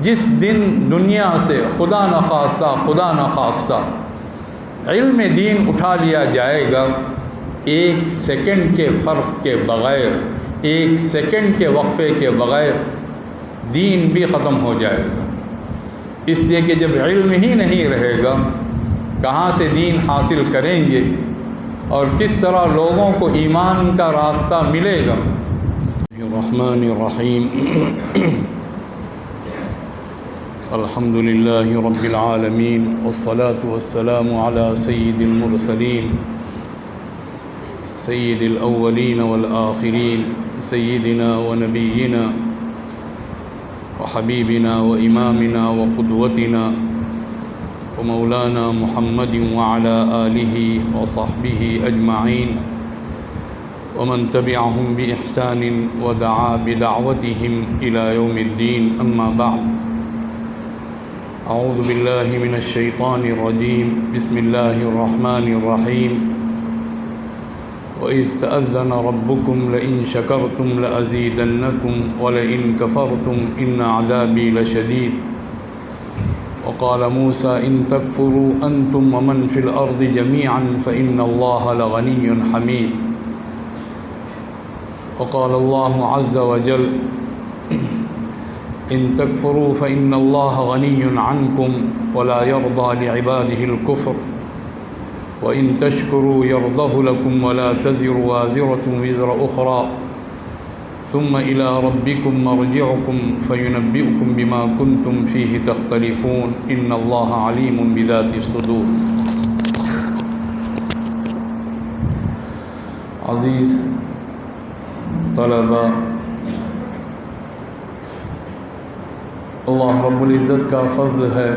جس دن دنیا سے خدا نخواستہ علم دین اٹھا لیا جائے گا، 1 سیکنڈ کے فرق کے بغیر، 1 سیکنڈ کے وقفے کے بغیر دین بھی ختم ہو جائے گا۔ اس لیے کہ جب علم ہی نہیں رہے گا، کہاں سے دین حاصل کریں گے اور کس طرح لوگوں کو ایمان کا راستہ ملے گا۔ الرحمن الرحیم الحمد للہ رب العالمین والصلاة والسلام علی سید المرسلین سید الاولین والآخرین سیدنا ونبینا وحبیبنا وامامنا وقدوتنا ومولانا محمد وعلى آلہ وصحبہ اجمعین ومن تبعهم بإحسان ودعا بدعوتهم إلى يوم الدين، أما بعد، أعوذ بالله من الشيطان الرجيم، بسم الله الرحمن الرحيم، وإذ تأذن ربكم لئن شكرتم لأزيدنكم ولئن كفرتم إن عذابي لشديد، وقال موسى إن تكفروا أنتم ومن في الأرض جميعا فإن الله لغني حميد، وقال الله عز وجل إن تكفروا فإن الله غني عنكم ولا يرضى لعباده الكفر وإن تشكروا يرضه لكم ولا تزر وازرة وزر أخرى ثم إلى ربكم مرجعكم فينبئكم بما كنتم فيه تختلفون إن الله عليم بذات الصدور۔ عزیز طلبہ، اللہ رب العزت کا فضل ہے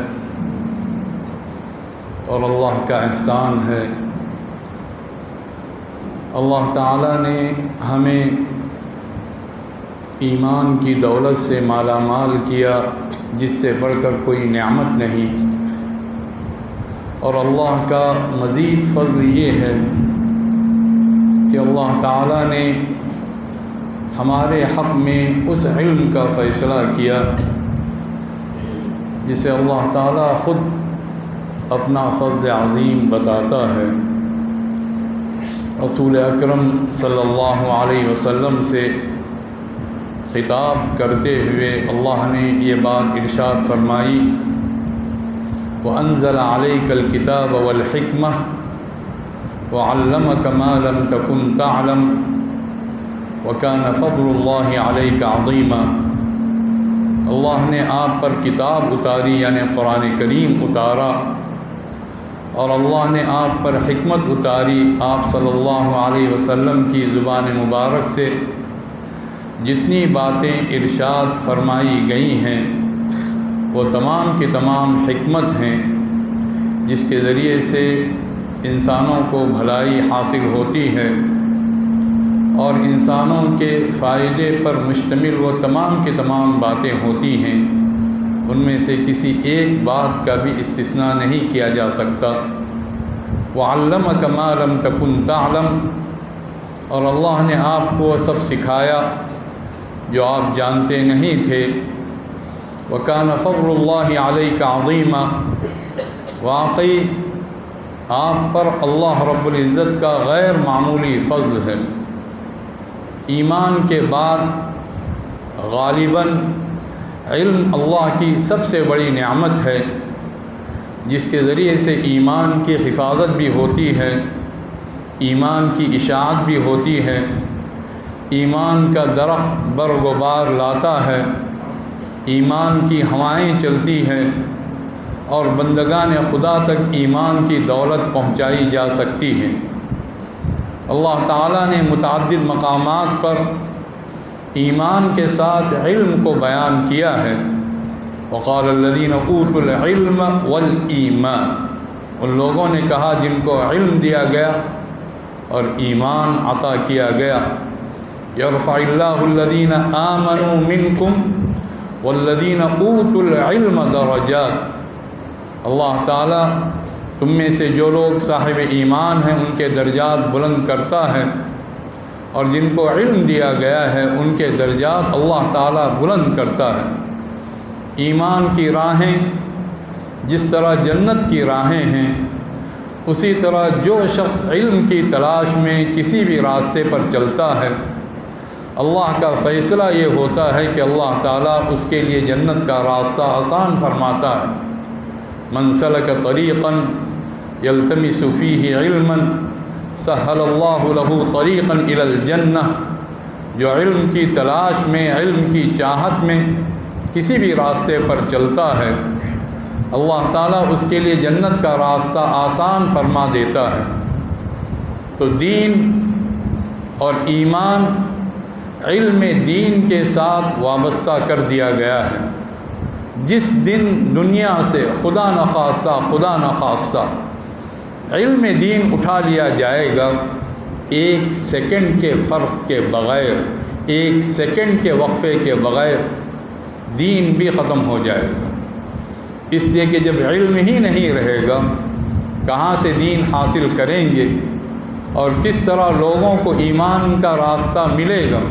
اور اللہ کا احسان ہے۔ اللہ تعالیٰ نے ہمیں ایمان کی دولت سے مالا مال کیا، جس سے بڑھ کر کوئی نعمت نہیں، اور اللہ کا مزید فضل یہ ہے کہ اللہ تعالیٰ نے ہمارے حق میں اس علم کا فیصلہ کیا جسے اللہ تعالیٰ خود اپنا فضل عظیم بتاتا ہے۔ رسول اکرم صلی اللہ علیہ وسلم سے خطاب کرتے ہوئے اللہ نے یہ بات ارشاد فرمائی، وَأَنزَلَ عَلَيْكَ الْكِتَابَ وَالْحِكْمَةَ وَعَلَّمَكَ مَا لَمْ تَكُنْ تَعْلَمْ وَكَانَ فَضْلُ اللَّهِ عَلَيْكَ عَظِيمًا۔ اللہ نے آپ پر کتاب اتاری، یعنی قرآن کریم اتارا، اور اللہ نے آپ پر حکمت اتاری، آپ صلی اللہ علیہ وسلم کی زبان مبارک سے جتنی باتیں ارشاد فرمائی گئی ہیں وہ تمام کی تمام حکمت ہیں، جس کے ذریعے سے انسانوں کو بھلائی حاصل ہوتی ہے، اور انسانوں کے فائدے پر مشتمل وہ تمام کی تمام باتیں ہوتی ہیں، ان میں سے کسی ایک بات کا بھی استثناء نہیں کیا جا سکتا۔ وَعَلَّمَكَ مَا لَمْ تَكُنْ تَعْلَمْ، اور اللہ نے آپ کو سب سکھایا جو آپ جانتے نہیں تھے۔ وَكَانَ فَضْلُ اللَّهِ عَلَيْكَ عَظِيمًا، واقعی آپ پر اللہ رب العزت کا غیر معمولی فضل ہے۔ ایمان کے بعد غالباً علم اللہ کی سب سے بڑی نعمت ہے، جس کے ذریعے سے ایمان کی حفاظت بھی ہوتی ہے، ایمان کی اشاعت بھی ہوتی ہے، ایمان کا درخت برگ و بار لاتا ہے، ایمان کی ہوائیں چلتی ہیں، اور بندگان خدا تک ایمان کی دولت پہنچائی جا سکتی ہے۔ اللہ تعالیٰ نے متعدد مقامات پر ایمان کے ساتھ علم کو بیان کیا ہے۔ وقال الذین اوتوا العلم والایمان، ان لوگوں نے کہا جن کو علم دیا گیا اور ایمان عطا کیا گیا۔ یرفع اللہ الذین آمنوا منکم والذین اوتوا العلم درجات، اللہ تعالیٰ تم میں سے جو لوگ صاحب ایمان ہیں ان کے درجات بلند کرتا ہے، اور جن کو علم دیا گیا ہے ان کے درجات اللہ تعالیٰ بلند کرتا ہے۔ ایمان کی راہیں جس طرح جنت کی راہیں ہیں، اسی طرح جو شخص علم کی تلاش میں کسی بھی راستے پر چلتا ہے، اللہ کا فیصلہ یہ ہوتا ہے کہ اللہ تعالیٰ اس کے لیے جنت کا راستہ آسان فرماتا ہے۔ من سلک طریقا یلتمس فیہ علما سہل اللہ لہ طریقا الی الجنہ، جو علم کی تلاش میں، علم کی چاہت میں کسی بھی راستے پر چلتا ہے، اللہ تعالیٰ اس کے لیے جنت کا راستہ آسان فرما دیتا ہے۔ تو دین اور ایمان علم دین کے ساتھ وابستہ کر دیا گیا ہے۔ جس دن دنیا سے خدا نخواستہ علم دین اٹھا لیا جائے گا، ایک سیکنڈ کے فرق کے بغیر، ایک سیکنڈ کے وقفے کے بغیر دین بھی ختم ہو جائے گا۔ اس لیے کہ جب علم ہی نہیں رہے گا، کہاں سے دین حاصل کریں گے اور کس طرح لوگوں کو ایمان کا راستہ ملے گا؟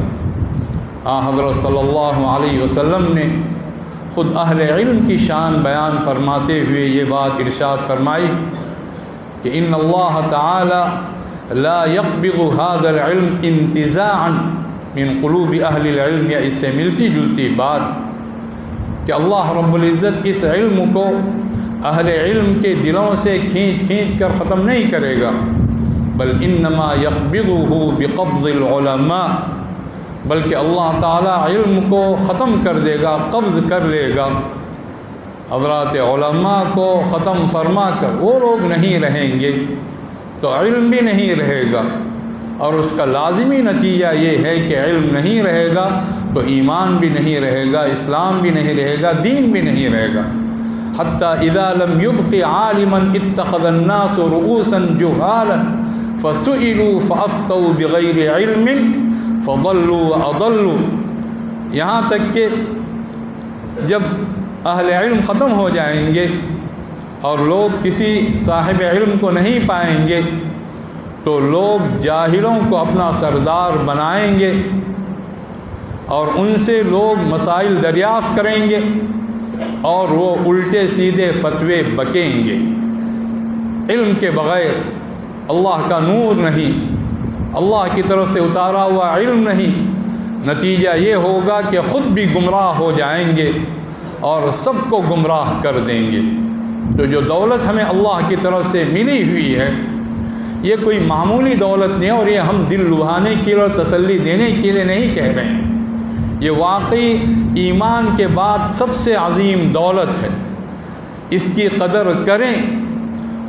حضرت صلی اللہ علیہ وسلم نے خود اہل علم کی شان بیان فرماتے ہوئے یہ بات ارشاد فرمائی کہ ان اللہ تعالی لا يقبض هذا العلم انتزاعا من قلوب اہل العلم، یا اس سے ملتی جلتی بات کہ اللہ رب العزت اس علم کو اہل علم کے دلوں سے کھینچ کر ختم نہیں کرے گا، بل انما يقبضه بقبض العلماء، بلکہ اللہ تعالیٰ علم کو ختم کر دے گا، قبض کر لے گا۔ حضرات علماء کو ختم فرما کر وہ لوگ نہیں رہیں گے تو علم بھی نہیں رہے گا، اور اس کا لازمی نتیجہ یہ ہے کہ علم نہیں رہے گا تو ایمان بھی نہیں رہے گا، اسلام بھی نہیں رہے گا، دین بھی نہیں رہے گا۔ حتیٰ اذا لم يبق عالما اتخذ الناس رؤوسا جہالا فسئلوا فافتوا بغیر علم فضلوا واضلوا، یہاں تک کہ جب اہل علم ختم ہو جائیں گے اور لوگ کسی صاحب علم کو نہیں پائیں گے تو لوگ جاہلوں کو اپنا سردار بنائیں گے اور ان سے لوگ مسائل دریافت کریں گے اور وہ الٹے سیدھے فتوے بکیں گے۔ علم کے بغیر اللہ کا نور نہیں، اللہ کی طرف سے اتارا ہوا علم نہیں، نتیجہ یہ ہوگا کہ خود بھی گمراہ ہو جائیں گے اور سب کو گمراہ کر دیں گے۔ تو جو دولت ہمیں اللہ کی طرف سے ملی ہوئی ہے، یہ کوئی معمولی دولت نہیں، اور یہ ہم دل لبھانے کے لیے اور تسلی دینے کے لیے نہیں کہہ رہے ہیں، یہ واقعی ایمان کے بعد سب سے عظیم دولت ہے۔ اس کی قدر کریں،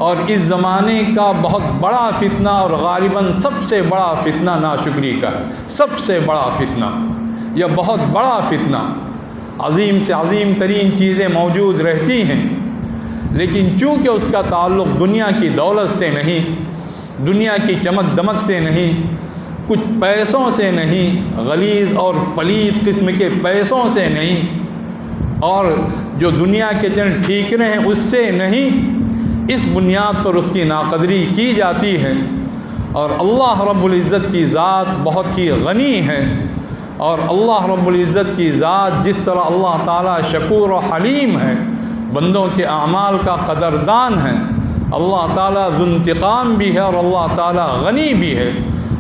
اور اس زمانے کا بہت بڑا فتنہ اور غالباً سب سے بڑا فتنہ ناشکری کا ہے، سب سے بڑا فتنہ، یہ بہت بڑا فتنہ۔ عظیم سے عظیم ترین چیزیں موجود رہتی ہیں، لیکن چونکہ اس کا تعلق دنیا کی دولت سے نہیں، دنیا کی چمک دمک سے نہیں، کچھ پیسوں سے نہیں، غلیظ اور پلیت قسم کے پیسوں سے نہیں، اور جو دنیا کے چند ٹھیکرے ہیں اس سے نہیں، اس بنیاد پر اس کی ناقدری کی جاتی ہے۔ اور اللہ رب العزت کی ذات بہت ہی غنی ہے، اور اللہ رب العزت کی ذات جس طرح اللہ تعالیٰ شکور و حلیم ہے، بندوں کے اعمال کا قدردان ہے، اللہ تعالیٰ ذو انتقام بھی ہے، اور اللہ تعالیٰ غنی بھی ہے،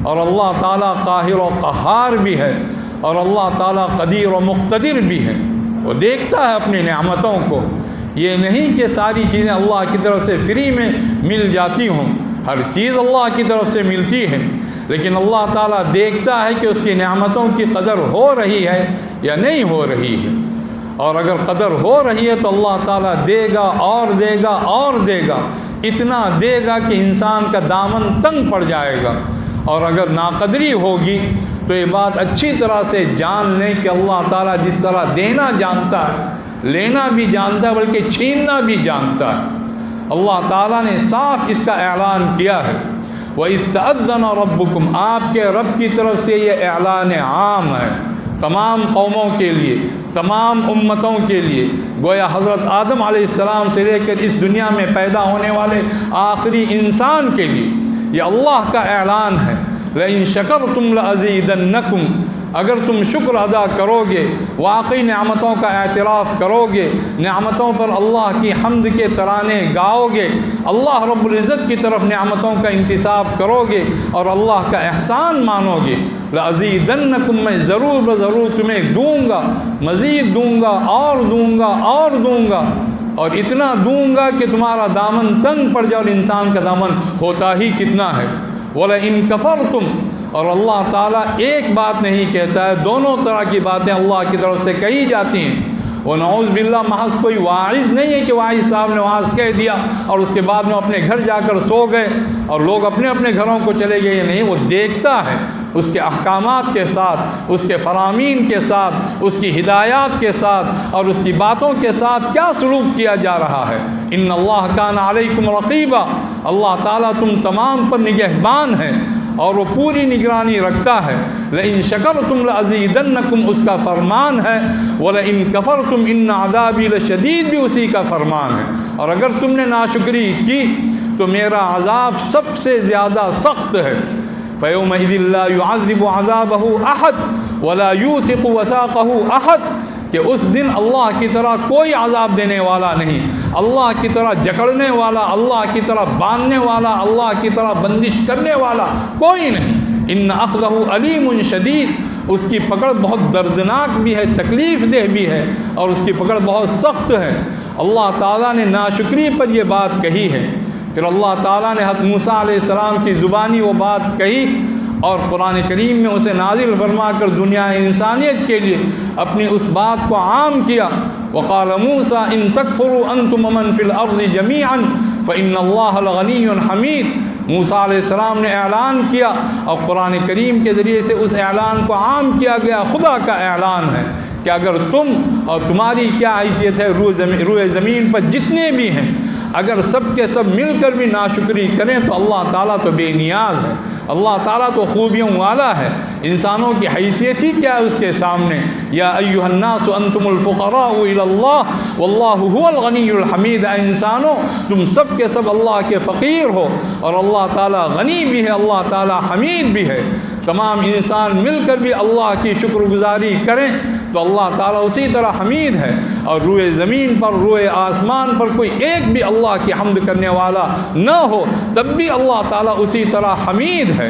اور اللہ تعالیٰ قاہر و قہار بھی ہے، اور اللہ تعالیٰ قدیر و مقتدر بھی ہے۔ وہ دیکھتا ہے اپنی نعمتوں کو، یہ نہیں کہ ساری چیزیں اللہ کی طرف سے فری میں مل جاتی ہوں، ہر چیز اللہ کی طرف سے ملتی ہے، لیکن اللہ تعالیٰ دیکھتا ہے کہ اس کی نعمتوں کی قدر ہو رہی ہے یا نہیں ہو رہی ہے، اور اگر قدر ہو رہی ہے تو اللہ تعالیٰ دے گا اور دے گا اور دے گا، اتنا دے گا کہ انسان کا دامن تنگ پڑ جائے گا۔ اور اگر ناقدری ہوگی تو یہ بات اچھی طرح سے جان لیں کہ اللہ تعالیٰ جس طرح دینا جانتا ہے، لینا بھی جانتا ہے، بلکہ چھیننا بھی جانتا ہے۔ اللہ تعالیٰ نے صاف اس کا اعلان کیا ہے، وَإِذْ تَأَذَّنَ رَبُّكُمْ، آپ کے رب کی طرف سے یہ اعلان عام ہے تمام قوموں کے لیے، تمام امتوں کے لیے، گویا حضرت آدم علیہ السلام سے لے کر اس دنیا میں پیدا ہونے والے آخری انسان کے لیے یہ اللہ کا اعلان ہے۔ لَإِن شَكَرْتُمْ لَأَزِيدَنَّكُمْ، اگر تم شکر ادا کرو گے، واقعی نعمتوں کا اعتراف کرو گے، نعمتوں پر اللہ کی حمد کے ترانے گاؤ گے، اللہ رب العزت کی طرف نعمتوں کا انتساب کرو گے اور اللہ کا احسان مانو گے، لَأَزِيدَنَّكُمْ میں ضرور تمہیں دوں گا، مزید دوں گا اور دوں گا اور دوں گا، اور اتنا دوں گا کہ تمہارا دامن تنگ پڑ جائے، اور انسان کا دامن ہوتا ہی کتنا ہے۔ وَلَئِن كَفَرْتُمْ، اور اللہ تعالیٰ ایک بات نہیں کہتا ہے، دونوں طرح کی باتیں اللہ کی طرف سے کہی جاتی ہیں۔ ونعوذ باللہ، محض کوئی واعظ نہیں ہے کہ واعظ صاحب نے واعظ کہہ دیا اور اس کے بعد میں اپنے گھر جا کر سو گئے اور لوگ اپنے اپنے گھروں کو چلے گئے، نہیں، وہ دیکھتا ہے اس کے احکامات کے ساتھ، اس کے فرامین کے ساتھ، اس کی ہدایات کے ساتھ اور اس کی باتوں کے ساتھ کیا سلوک کیا جا رہا ہے۔ ان اللہ کان علیکم رقیبا، اللہ تعالیٰ تم تمام پر نگہبان ہے اور وہ پوری نگرانی رکھتا ہے۔ لئن شکرتم لازیدنکم، اس کا فرمان ہے، ولئن کفرتم ان عذابی لشدید، بھی اسی کا فرمان ہے۔ اور اگر تم نے ناشکری کی تو میرا عذاب سب سے زیادہ سخت ہے۔ فَيَوْمَئِذٍ لَا يُعَذِّبُ عَذَابَهُ أَحَدٌ وَلَا يُوثِقُ وَثَاقَهُ أَحَدٌ، کہ اس دن اللہ کی طرح کوئی عذاب دینے والا نہیں، اللہ کی طرح جکڑنے والا، اللہ کی طرح باندھنے والا، اللہ کی طرح بندش کرنے والا کوئی نہیں۔ ان اخذہ علیم شدید، اس کی پکڑ بہت دردناک بھی ہے، تکلیف دہ بھی ہے، اور اس کی پکڑ بہت سخت ہے۔ اللہ تعالیٰ نے ناشکری پر یہ بات کہی ہے، پھر اللہ تعالیٰ نے حضرت موسیٰ علیہ السلام کی زبانی وہ بات کہی اور قرآن کریم میں اسے نازل فرما کر دنیا انسانیت کے لیے اپنی اس بات کو عام کیا۔ وقال موسیٰ ان تکفروا انتم ومن فی الارض جمیعا فإن اللہ لغنی حمید، موسیٰ علیہ السلام نے اعلان کیا اور قرآن کریم کے ذریعے سے اس اعلان کو عام کیا گیا۔ خدا کا اعلان ہے کہ اگر تم اور تمہاری کیا حیثیت ہے، روئے زمین پر جتنے بھی ہیں، اگر سب کے سب مل کر بھی ناشکری کریں تو اللہ تعالیٰ تو بے نیاز ہے، اللہ تعالیٰ تو خوبیوں والا ہے، انسانوں کی حیثیت ہی کیا ہے اس کے سامنے۔ یا ایھا الناس انتم الفقراء الی اللہ واللہ هو الغنی الحمید، اے انسانوں تم سب کے سب اللہ کے فقیر ہو اور اللہ تعالیٰ غنی بھی ہے، اللہ تعالیٰ حمید بھی ہے۔ تمام انسان مل کر بھی اللہ کی شکر گزاری کریں تو اللہ تعالیٰ اسی طرح حمید ہے، اور روئے زمین پر، روئے آسمان پر کوئی ایک بھی اللہ کی حمد کرنے والا نہ ہو تب بھی اللہ تعالیٰ اسی طرح حمید ہے،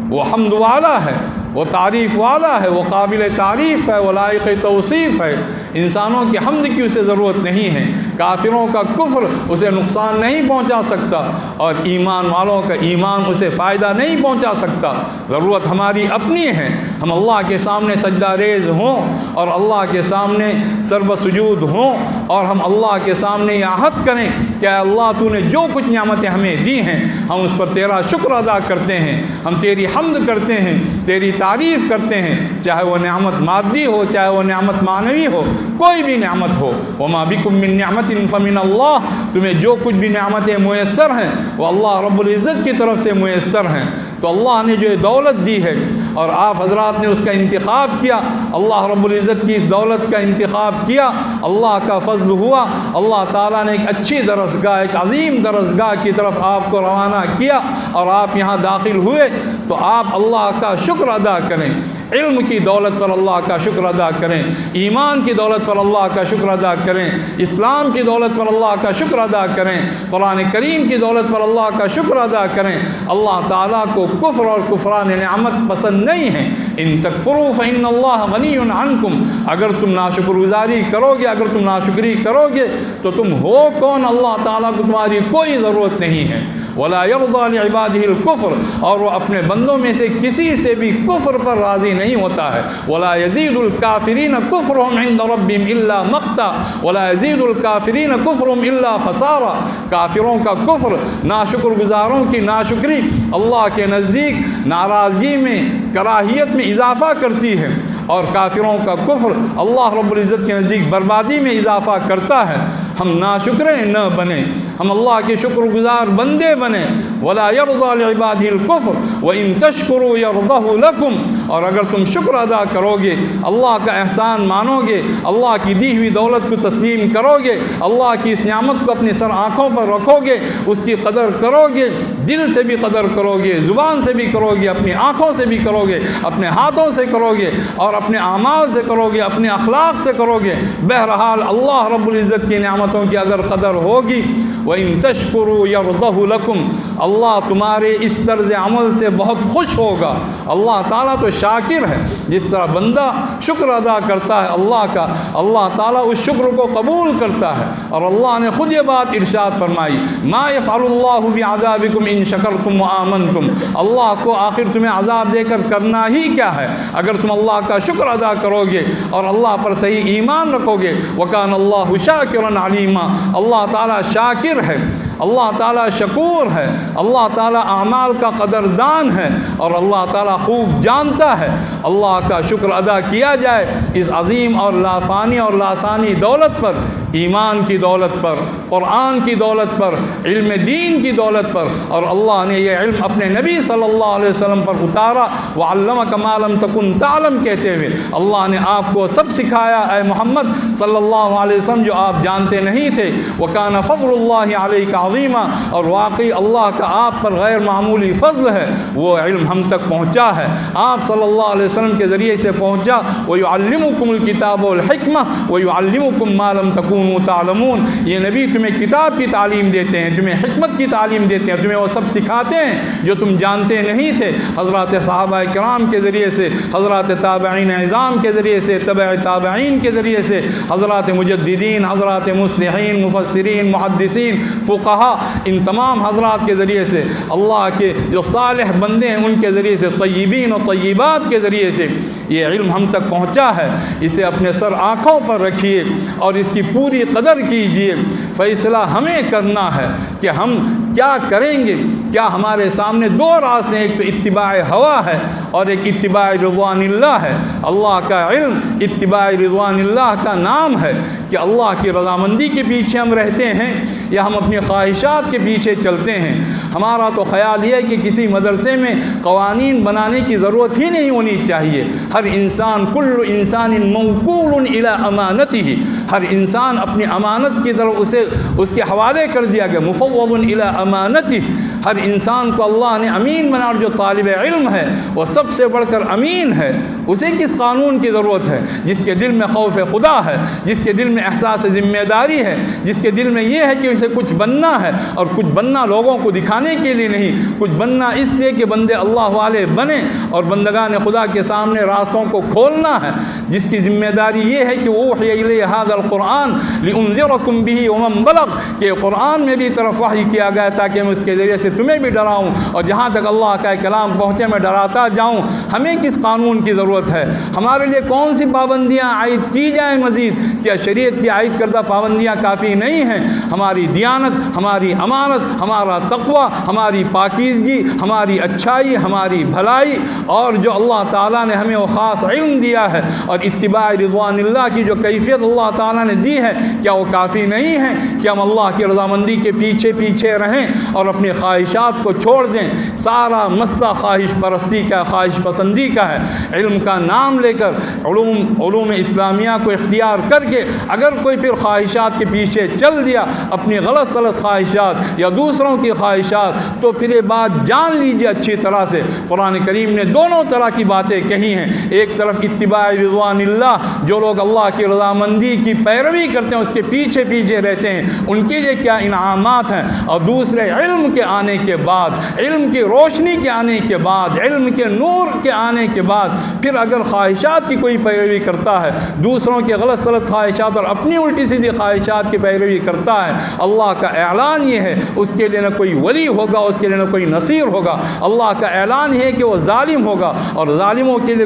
وہ حمد والا ہے، وہ تعریف والا ہے، وہ قابل تعریف ہے، وہ لائق توصیف ہے۔ انسانوں کی حمد کی اسے ضرورت نہیں ہے، کافروں کا کفر اسے نقصان نہیں پہنچا سکتا اور ایمان والوں کا ایمان اسے فائدہ نہیں پہنچا سکتا۔ ضرورت ہماری اپنی ہے، ہم اللہ کے سامنے سجدہ ریز ہوں اور اللہ کے سامنے سرب سجود ہوں اور ہم اللہ کے سامنے یہ عہد کریں کہ اے اللہ تو نے جو کچھ نعمتیں ہمیں دی ہیں ہم اس پر تیرا شکر ادا کرتے ہیں، ہم تیری حمد کرتے ہیں، تیری تعریف کرتے ہیں، چاہے وہ نعمت مادی ہو چاہے وہ نعمت معنوی ہو، کوئی بھی نعمت ہو۔ وما بکم من نعمت فمن اللہ، تمہیں جو کچھ بھی نعمتیں میسر ہیں وہ اللہ رب العزت کی طرف سے میسر ہیں۔ تو اللہ نے جو دولت دی ہے اور آپ حضرات نے اس کا انتخاب کیا، اللہ رب العزت کی اس دولت کا انتخاب کیا، اللہ کا فضل ہوا، اللہ تعالیٰ نے ایک اچھی درسگاہ، ایک عظیم درسگاہ کی طرف آپ کو روانہ کیا اور آپ یہاں داخل ہوئے، تو آپ اللہ کا شکر ادا کریں، علم کی دولت پر اللہ کا شکر ادا کریں، ایمان کی دولت پر اللہ کا شکر ادا کریں، اسلام کی دولت پر اللہ کا شکر ادا کریں، قرآن کریم کی دولت پر اللہ کا شکر ادا کریں۔ اللہ تعالیٰ کو کفر اور کفران نعمت پسند نہیں ہے۔ ان تکفروا فإن اللہ غنی عنکم، اگر تم ناشکر گزاری کرو گے، اگر تم ناشکری کرو گے تو تم ہو کون؟ اللہ تعالیٰ کو تمہاری کوئی ضرورت نہیں ہے۔ ولا يرضى لعباده الكفر، اور وہ اپنے بندوں میں سے کسی سے بھی کفر پر راضی نہیں ہوتا ہے۔ ولا يزيد الكافرين كفرهم عند ربهم الا مقتا ولا يزيد الكافرين كفرهم الا خسارا، کافروں کا کفر، ناشکر گزاروں کی ناشکری اللہ کے نزدیک ناراضگی میں، کراہیت میں اضافہ کرتی ہے، اور کافروں کا کفر اللہ رب العزت کے نزدیک بربادی میں اضافہ کرتا ہے۔ ہم ناشکریں نہ بنیں، ہم اللہ کے شکر گزار بندے بنیں۔ وَلَا يَرْضَى لِعِبَادِهِ الْكُفْرَ وَإِن تَشْكُرُوا يَرْضَهُ لَكُمْ، اور اگر تم شکر ادا کرو گے، اللہ کا احسان مانو گے، اللہ کی دی ہوئی دولت کو تسلیم کرو گے، اللہ کی اس نعمت کو اپنی سر آنکھوں پر رکھو گے، اس کی قدر کرو گے، دل سے بھی قدر کرو گے، زبان سے بھی کرو گے، اپنی آنکھوں سے بھی کرو گے، اپنے ہاتھوں سے کرو گے، اور اپنے اعمال سے کرو گے، اپنے اخلاق سے کرو گے، بہرحال اللہ رب العزت کی نعمتوں کی اگر قدر ہوگی، وَإِن تَشْكُرُوا يَرْضَهُ لَكُمْ، اللہ تمہارے اس طرز عمل سے بہت خوش ہوگا۔ اللہ تعالیٰ تو شاکر ہے، جس طرح بندہ شکر ادا کرتا ہے اللہ کا، اللہ تعالیٰ اس شکر کو قبول کرتا ہے، اور اللہ نے خود یہ بات ارشاد فرمائی، مَا يَفْعَلُ اللَّهُ بِعَذَابِكُمْ إِن شَكَرْتُمْ وَآمَنْتُمْ، اللہ کو آخر تمہیں عذاب دے کر کرنا ہی کیا ہے اگر تم اللہ کا شکر ادا کرو گے اور اللہ پر صحیح ایمان رکھو گے۔ وَكَانَ اللَّهُ شَاكِرًا عَلِيمًا، اللہ تعالیٰ شاکر ہے، اللہ تعالیٰ شکور ہے، اللہ تعالیٰ اعمال کا قدردان ہے، اور اللہ تعالیٰ خوب جانتا ہے۔ اللہ کا شکر ادا کیا جائے اس عظیم اور لافانی اور لاسانی دولت پر، ایمان کی دولت پر، قرآن کی دولت پر، علم دین کی دولت پر، اور اللہ نے یہ علم اپنے نبی صلی اللہ علیہ وسلم پر اتارا، وَعَلَّمَكَ مَا لَمْ تَكُنْ تَعْلَمْ کہتے ہوئے اللہ نے آپ کو سب سکھایا اے محمد صلی اللہ علیہ وسلم جو آپ جانتے نہیں تھے۔ وَكَانَ فَضْلُ اللَّهِ عَلَيْكَ عَظِيمًا، اور واقعی اللہ کا آپ پر غیر معمولی فضل ہے، وہ علم ہم تک پہنچا ہے، آپ صلی اللہ علیہ وسلم کے ذریعے سے پہنچا۔ وَيُعَلِّمُكُمُ الْكِتَابَ وَالْحِكْمَةَ وَيُعَلِّمُكُم مَّا لَمْ تَكُونُوا تَعْلَمُونَ، یہ نبی تمہیں کتاب کی تعلیم دیتے ہیں، تمہیں حکمت کی تعلیم دیتے ہیں، تمہیں وہ سب سکھاتے ہیں جو تم جانتے نہیں تھے۔ حضرات صحابہ کرام کے ذریعے سے، حضرات تابعین اعظام کے ذریعے سے، تبع تابعین کے ذریعے سے، حضرات مجددین، حضرات مصلحین، مفسرین، محدثین، فقہا، ان تمام حضرات کے ذریعے سے، اللہ کے جو صالح بندے ہیں ان کے ذریعے سے، طیبین و طیبات کے ذریعے سے یہ علم ہم تک پہنچا ہے۔ اسے اپنے سر آنکھوں پر رکھیے اور اس کی پوری قدر کیجیے۔ فیصلہ ہمیں کرنا ہے کہ ہم کیا کریں گے۔ کیا ہمارے سامنے دو راستے ہیں، ایک تو اتباع ہوا ہے اور ایک اتباع رضوان اللہ ہے۔ اللہ کا علم اتباع رضوان اللہ کا نام ہے کہ اللہ کی رضامندی کے پیچھے ہم رہتے ہیں یا ہم اپنی خواہشات کے پیچھے چلتے ہیں۔ ہمارا تو خیال یہ ہے کہ کسی مدرسے میں قوانین بنانے کی ضرورت ہی نہیں ہونی چاہیے۔ ہر انسان، کل انسان موکول الی امانتہ، ہر انسان اپنی امانت کی طرف اس کے حوالے کر دیا گیا، مفوض الی امانتہ۔ ہر انسان کو اللہ نے امین بنا، اور جو طالب علم ہے وہ سب سے بڑھ کر امین ہے۔ اسے کس قانون کی ضرورت ہے؟ جس کے دل میں خوف خدا ہے، جس کے دل میں احساس ذمہ داری ہے، جس کے دل میں یہ ہے کہ اسے کچھ بننا ہے، اور کچھ بننا لوگوں کو دکھانے کے لیے نہیں، کچھ بننا اس لیے کہ بندے اللہ والے بنیں اور بندگان خدا کے سامنے راستوں کو کھولنا ہے۔ جس کی ذمہ داری یہ ہے کہ اوحی الی ھذا القرآن لانذرکم بہ ومن بلغ، کہ قرآن میری طرف وحی کیا گیا تاکہ میں اس کے ذریعے سے تمہیں بھی ڈراؤں، اور جہاں تک اللہ کا کلام پہنچے میں ڈراتا جاؤں۔ ہمیں کس قانون کی ضرورت ہے؟ ہمارے لیے کون سی پابندیاں عائد کی جائیں مزید؟ کیا شریعت کی عائد کردہ پابندیاں کافی نہیں ہیں؟ ہماری دیانت، ہماری امانت، ہمارا تقوی، ہماری پاکیزگی، ہماری اچھائی، ہماری بھلائی، اور جو اللہ تعالیٰ نے ہمیں وہ خاص علم دیا ہے اور اتباع رضوان اللہ کی جو کیفیت اللہ تعالیٰ نے دی ہے، کیا وہ کافی نہیں ہے کہ ہم اللہ کی رضامندی کے پیچھے پیچھے رہیں اور اپنی خواہشات کو چھوڑ دیں؟ سارا مسئلہ خواہش پرستی کا، خواہش پسندی کا ہے۔ علم کا نام لے کر، علوم اسلامیہ کو اختیار کر کے اگر کوئی پھر خواہشات کے پیچھے چل دیا، اپنی غلط سلط خواہشات یا دوسروں کی خواہشات، تو پھر یہ بات جان لیجیے اچھی طرح سے، قرآن کریم نے دونوں طرح کی باتیں کہی ہیں۔ ایک طرف اتباع رضوان اللہ، جو لوگ اللہ کی رضامندی کی پیروی کرتے ہیں، اس کے پیچھے پیچھے رہتے ہیں، ان کے لیے کیا انعامات ہیں، اور دوسرے علم کے آنے کے بعد، علم کی روشنی کے آنے کے بعد، علم کے نور کے آنے کے بعد پھر اگر خواہشات کی کوئی پیروی کرتا ہے، دوسروں کے غلط سلط خواہشات اور اپنی الٹی سیدھی خواہشات کی پیروی کرتا ہے، اللہ کا اعلان یہ ہے اس کے لیے نہ کوئی ولی ہوگا، اس کے لیے نہ کوئی نصیر ہوگا۔ اللہ کا اعلان یہ ہے کہ وہ ظالم ہوگا، اور ظالموں کے لیے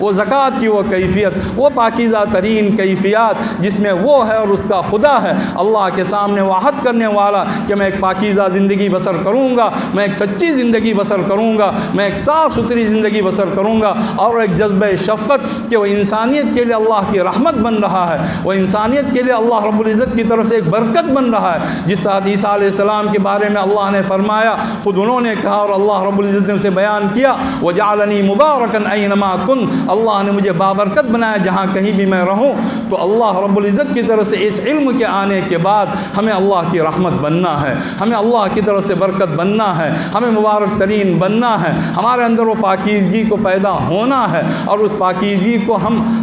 وہ زکوٰۃ کی وہ کیفیت، وہ پاکیزہ ترین کیفیات جس میں وہ ہے اور اس کا خدا ہے، اللہ کے سامنے وہ عہد کرنے والا کہ میں ایک پاکیزہ زندگی بسر کروں گا، میں ایک سچی زندگی بسر کروں گا، میں ایک صاف ستھری زندگی بسر کروں گا، اور ایک جذبہ شفقت کہ وہ انسانیت کے لیے اللہ کی رحمت بن رہا ہے، وہ انسانیت کے لیے اللہ رب العزت کی طرف سے ایک برکت بن رہا ہے۔ جس طرح عیسیٰ علیہ السلام کے بارے میں اللہ نے فرمایا، خود انہوں نے کہا اور اللہ رب العزت نے اسے بیان کیا، وَجَعَلَنِي مُبَارَكًا أَيْنَمَا كُنْتُ، اللہ نے مجھے بابرکت بنایا جہاں کہیں بھی میں رہوں۔ تو اللہ رب العزت کی طرف سے اس علم کے آنے کے بعد ہمیں اللہ کی رحمت بننا ہے، ہمیں اللہ کی طرف سے برکت بننا ہے، ہمیں مبارک ترین بننا ہے، ہمارے اندر وہ پاکیزگی کو پیدا ہونا ہے، اور اس پاکیزگی کو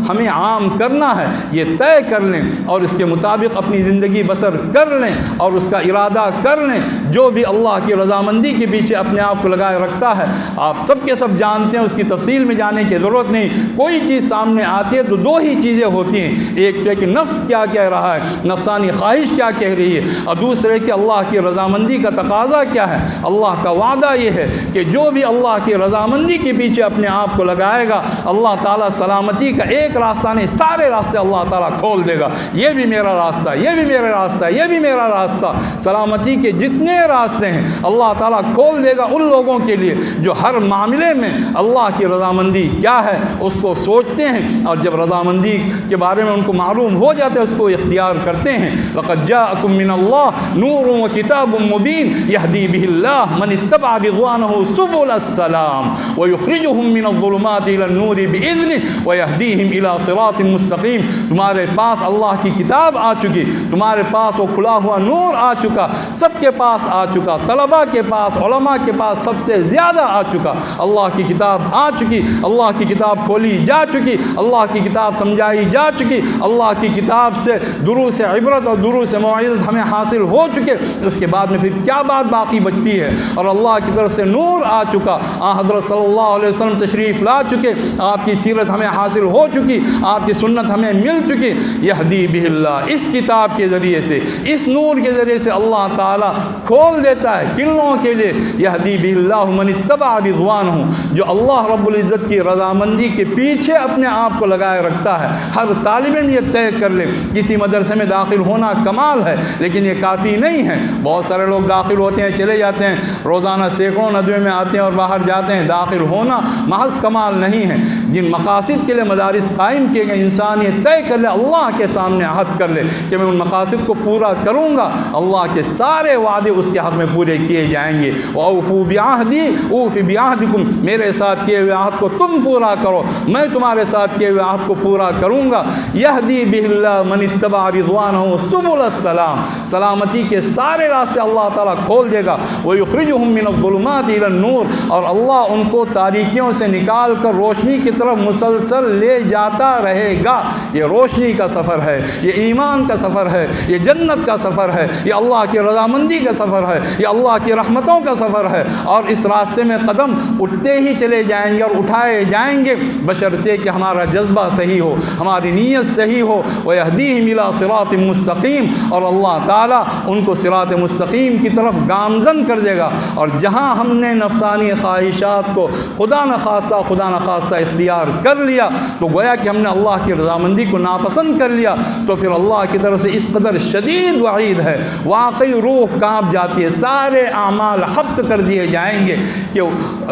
ہمیں عام کرنا ہے۔ یہ طے کر لیں اور اس کے مطابق اپنی زندگی بسر کر لیں اور اس کا ارادہ کر لیں۔ جو بھی اللہ کی رضامندی کے پیچھے اپنے آپ کو لگائے رکھتا ہے، آپ سب کے سب جانتے ہیں، اس کی تفصیل میں جانے کی ضرورت نہیں۔ کوئی چیز سامنے آتی ہے تو دو ہی چیزیں ہوتی ہیں، ایک تو ہے کہ نفس کیا کہہ رہا ہے، نفسانی خواہش کیا کہہ رہی ہے، اور دوسرے کہ اللہ کی رضامندی کا تقاضا کیا ہے۔ اللہ کا وعدہ یہ ہے کہ جو بھی اللہ کی رضامندی کے پیچھے اپنے آپ کو لگائے گا، اللہ تعالیٰ سلامتی کا ایک راستہ نہیں، سارے راستے اللہ تعالیٰ کھول دے گا۔ یہ بھی میرا راستہ، یہ بھی میرا راستہ، یہ بھی میرا راستہ، سلامتی کے جتنے راستے ہیں اللہ تعالیٰ کھول دے گا ان لوگوں کے لیے جو ہر معاملے میں اللہ کی رضامندی کیا ہے اس کو سوچتے ہیں، اور جب رضامندی کے بارے میں ان کو معلوم ہو جاتا ہے اس کو اختیار کرتے ہیں۔ لَقَدْ جَاءَكُم مِّنَ اللَّهِ نُورٌ وَكِتَابٌ مُّبِينٌ يَهْدِي بِهِ اللَّهُ مَنِ اتَّبَعَ رِضْوَانَهُ سُبُلَ السَّلَامِ وَيُخْرِجُهُم مِّنَ الظُّلُمَاتِ إِلَى النُّورِ بِإِذْنِهِ وَيَهْدِيهِمْ إِلَى صِرَاطٍ مُّسْتَقِيمٍ۔ تمہارے پاس اللہ کی کتاب آ چکی، تمہارے پاس وہ کھلا ہوا نور آ چکا، سب کے پاس آ چکا، طلباء کے پاس، علماء کے پاس سب سے زیادہ آ چکا۔ اللہ کی کتاب آ چکی، اللہ کی کتاب کھولی جا چکی، اللہ کی کتاب سمجھائی جا چکی، اللہ کی کتاب سے دروس عبرت اور دروس موعظت ہمیں حاصل ہو چکے۔ اس کے بعد میں پھر کیا بات باقی بچتی ہے؟ اور اللہ کی طرف سے نور آ چکا، حضرت صلی اللہ علیہ وسلم تشریف لا چکے، آپ کی سیرت ہمیں حاصل ہو چکی، آپ کی سنت ہمیں مل چکی۔ یہدی بہ اللہ، اس کتاب کے ذریعے سے، اس نور کے ذریعے سے اللہ تعالیٰ کھول دیتا ہے کن لوگوں کے لیے؟ یہدی بہ اللہ من اتبع رضوانہ، جو اللہ رب العزت کی رضامندی کے پیچھے اپنے آپ کو لگائے رکھتا ہے۔ ہر طالب علم یہ طے کر لے، کسی مدرسے میں داخل ہونا کمال ہے لیکن یہ کافی نہیں ہے۔ بہت سارے لوگ داخل ہوتے ہیں، چلے جاتے ہیں، روزانہ سینکڑوں ندوے میں آتے ہیں اور باہر جاتے ہیں۔ داخل ہونا محض کمال نہیں ہے۔ جن مقاصد کے لیے مدارس قائم کیے گئے، انسان یہ طے کر لے، اللہ کے سامنے عہد کر لے کہ میں ان مقاصد کو پورا کروں گا، اللہ کے سارے وعدے اس کے حق میں پورے کیے جائیں گے۔ وَأَوْفُوا بِعَهْدِي أُوفِ بِعَهْدِكُمْ، میرے ساتھ کیے ہوئے عہد کو تم پورا کرو، میں تمہارے ساتھ کیے ہوئے عہد کو پورا کروں گا۔ یہدی بہ اللہ من اتبع رضوانہ سبل السلام، سلامتی کے سارے راستے اللہ تعالیٰ کھول دے گا۔ وَيُخْرِجُهُم مِّنَ الظُّلُمَاتِ إِلَى النُّورِ، اور اللہ ان کو تاریکیوں سے نکال کر روشنی کی طرف مسلسل لے جاتا رہے گا۔ یہ روشنی کا سفر ہے، یہ ایمان کا سفر ہے، یہ جنت کا سفر ہے، یہ اللہ کی رضامندی کا سفر ہے، یہ اللہ کی رحمتوں کا سفر ہے، اور اس راستے میں قدم اٹھتے ہی چلے جائیں گے اور اٹھائے جائیں گے، بشرطے کہ ہمارا جذبہ صحیح ہو، ہماری نیت صحیح ہو۔ وَيَهْدِيهِمْ إِلَىٰ صِرَاطٍ مُّسْتَقِيمٍ، اور اللہ تعالیٰ ان کو صراط مستقیم کی طرف گامزن کر دے گا۔ اور جہاں ہم نے نفسانی خواہشات کو خدا نخواستہ اختیار کر لیا تو گویا کہ ہم نے اللہ کی رضامندی کو ناپسند کر لیا، تو پھر اللہ کی طرف سے اس قدر شدید وعید ہے، واقعی روح کانپ جاتی ہے، سارے اعمال حبط کر دیے جائیں گے کہ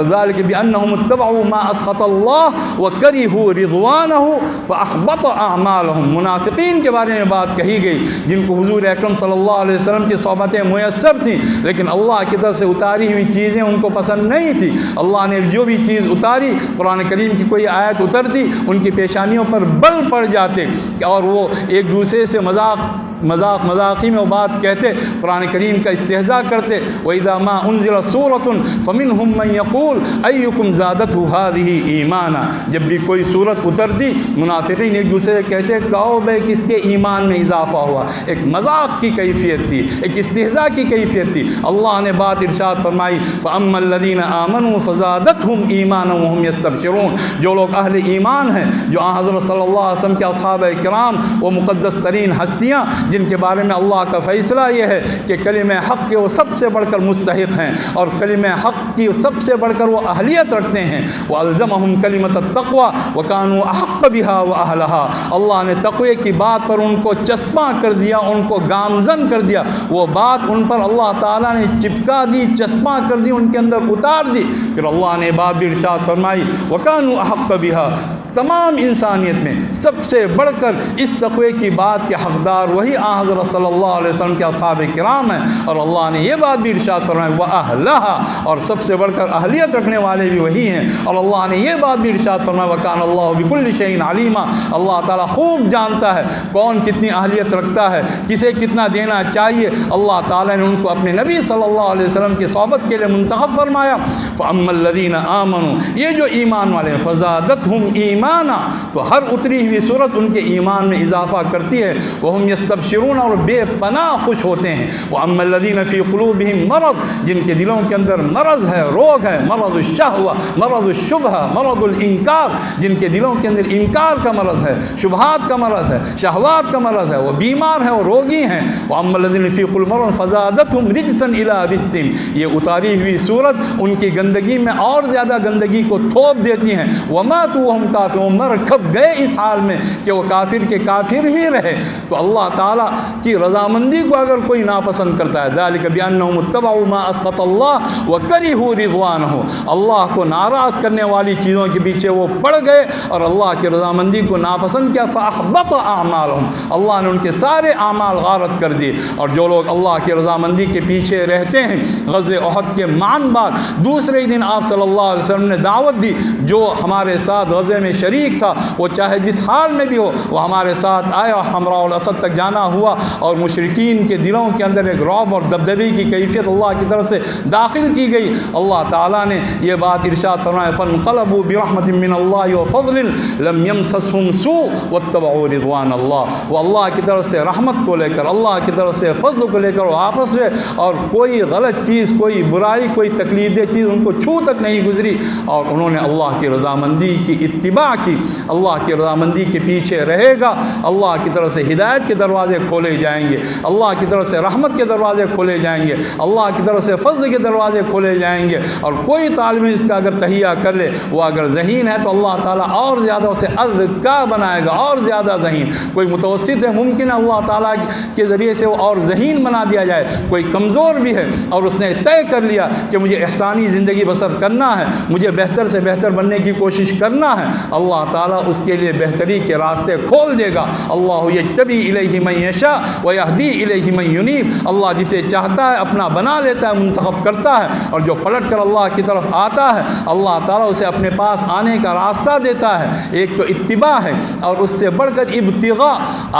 ذالک بأنہم اتبعوا ما اسخط اللہ وکرہوا رضوانہ فاحبط اعمالہم۔ منافقین کے بارے میں بات کہی گئی جن کو حضور اکرم صلی اللہ علیہ وسلم کی صحبتیں میسر تھیں، لیکن اللہ کی طرف سے اتاری ہوئی چیزیں ان کو پسند نہیں تھی۔ اللہ نے جو بھی چیز اتاری، قرآن کریم کی کوئی آیت اترتی، ان کی پیشانیوں پر بل پڑ جاتے اور وہ ایک دوسرے سے مذاقی میں وہ بات کہتے، قرآن کریم کا استہزاء کرتے۔ وَإِذَا مَا أُنزِلَتْ سُورَةٌ فَمِنْهُمْ مَنْ يَقُولُ أَيُّكُمْ زَادَتْهُ هَٰذِهِ إِيمَانًا، جب بھی کوئی سورت اترتی منافقین ایک دوسرے سے کہتے کہو بھائی کس کے ایمان میں اضافہ ہوا۔ ایک مذاق کی کیفیت تھی، ایک استہزاء کی کیفیت تھی۔ اللہ نے بات ارشاد فرمائی فَأَمَّا الَّذِينَ آمَنُوا فَزَادَتْهُمْ إِيمَانًا وَهُمْ يَسْتَبْشِرُونَ، جو لوگ اہل ایمان ہیں، جو حضرت صلی اللہ علیہ وسلم کے اصحابہ کرام، وہ مقدس ترین ہستیاں جن کے بارے میں اللہ کا فیصلہ یہ ہے کہ کلمہ حق کے وہ سب سے بڑھ کر مستحق ہیں اور کلمہ حق کی سب سے بڑھ کر وہ اہلیت رکھتے ہیں۔ وَأَلْزَمَهُمْ كَلِمَةَ التَّقْوَى وَكَانُوا أَحَقَّ بِهَا وَأَهْلَهَا، اللہ نے تقوی کی بات پر ان کو چسپاں کر دیا، ان کو گامزن کر دیا، وہ بات ان پر اللہ تعالیٰ نے چپکا دی، چسپاں کر دی، ان کے اندر اتار دی۔ پھر اللہ نے بات بھی ارشاد فرمائی وَكَانُوا أَحَقَّ بِهَا، تمام انسانیت میں سب سے بڑھ کر اس تقوی کی بات کے حقدار وہی حضرت صلی اللہ علیہ وسلم کے اصحاب کرام ہیں، اور اللہ نے یہ بات بھی ارشاد فرمائی وَأَهْلَهَا، اور سب سے بڑھ کر اہلیت رکھنے والے بھی وہی ہیں، اور اللہ نے یہ بات بھی ارشاد فرمایا وَكَانَ اللَّهُ بِكُلِّ شَيْءٍ عَلِيمًا، اللہ تعالیٰ خوب جانتا ہے کون کتنی اہلیت رکھتا ہے، کسے کتنا دینا چاہیے۔ اللہ تعالیٰ نے ان کو اپنے نبی صلی اللہ علیہ وسلم کی صحبت کے لیے منتخب فرمایا۔ فَأَمَّا الَّذِينَ آمَنُوا، یہ جو ایمان والے فَزَادَتْهُمْ ایمانا، تو ہر اتری ہوئی صورت ان کے ایمان میں اضافہ کرتی ہے۔ وَهُمْ يَسْتَبْشِرُونَ، اور بے پناہ خوش ہوتے ہیں۔ وَأَمَّا الَّذِينَ فِي قُلُوبِهِمْ مَرَضٌ، جن کے دلوں کے اندر مرض ہے، روگ ہے، مرض الشہوہ، مرض الشبہہ، مرض الانکار، جن کے دلوں کے اندر انکار کا مرض ہے، شبہات کا مرض ہے، شہوات کا مرض ہے، وہ بیمار ہیں، وہ روگی ہیں۔ وَأَمَّا الَّذِينَ فِي قُلُوبِهِمْ مَرَضٌ فَزَادَتْهُمْ رِجْسًا إِلَىٰ رِجْسِهِمْ، یہ اتاری ہوئی صورت ان کی گندگی میں اور زیادہ گندگی کو تھوپ دیتی ہیں۔ وَمَاتُوا وَهُمْ كَافِرُونَ، مر کھپ گئے اس حال میں کہ وہ کافر کے کافر ہی رہے۔ تو اللہ تعالیٰ کی رضامندی کو اگر کوئی ناپسند کرتا ہے، ذَلِكَ بِأَنَّهُمُ اتَّبَعُوا مَا أَسْخَطَ اللَّهُ وَكَرِهُوا رِضْوَانَهُ، اللہ کو ناراض کرنے والی چیزوں کے پیچھے وہ پڑ گئے اور اللہ کی رضامندی کو ناپسند کیا۔ فَأَحْبَطَ أَعْمَالَهُمْ، اللہ نے ان کے سارے اعمال غارت کر دیے۔ اور جو لوگ اللہ کی رضامندی کے پیچھے رہتے ہیں، غزوہ احد کے معن بعد دوسرے دن آپ صلی اللہ علیہ وسلم نے دعوت دی، جو ہمارے ساتھ غزوے میں شریک تھا وہ چاہے جس حال میں بھی ہو وہ ہمارے ساتھ آئے، اور حمراء الاسد تک جانا ہوا، اور مشرکین کے دلوں کے اندر ایک رعب اور دبدبے کی کیفیت اللہ کی طرف سے داخل کی گئی۔ اللہ تعالیٰ نے یہ بات ارشاد فرمایا فَانْقَلَبُوا بِرَحْمَةٍ مِّنَ اللَّهِ وَفَضْلٍ لَمْ يَمْسَسْهُمْ سُوءٌ وَاتَّبَعُوا رِضْوَانَ اللَّهِ، وہ اللہ کی طرف سے رحمت کو لے کر، اللہ کی طرف سے فضل کو لے کر وہ آپس ہوئے، اور کوئی غلط چیز، کوئی برائی، کوئی تکلیف دہ چیز ان کو چھو تک نہیں گزری، اور انہوں نے اللہ کی رضامندی کی اتباع کی۔ اللہ کی رضامندی کے پیچھے رہے گا، اللہ کی طرف سے ہدایت کے دروازے کھولے جائیں گے، اللہ کی طرف سے رحمت کے دروازے کھولے جائیں گے، اللہ کی طرف سے فضل کے دروازے کھولے جائیں گے۔ اور کوئی طالب اس کا اگر تہیہ کر لے، وہ اگر ذہین ہے تو اللہ تعالیٰ اور زیادہ اسے اذکیٰ بنائے گا، اور زیادہ ذہین۔ کوئی متوسط ہے، ممکن ہے اللہ تعالیٰ کے ذریعے سے وہ اور ذہین بنا دیا جائے۔ کوئی کمزور بھی ہے اور اس نے طے کر لیا کہ مجھے احسانی زندگی بسر کرنا ہے، مجھے بہتر سے بہتر بننے کی کوشش کرنا ہے، اللہ تعالیٰ اس کے لیے بہتری کے راستے کھول دے گا۔ اللہ یجتبی الیہ من یشاء ویہدی الیہ من ینیب، اللہ جسے چاہتا ہے اپنا بنا لیتا ہے، منتخب کرتا ہے، اور جو پلٹ کر اللہ کی طرف آتا ہے اللہ تعالیٰ اسے اپنے پاس آنے کا راستہ دیتا ہے۔ ایک تو اتباع ہے، اور اس سے بڑھ کر ابتغاء،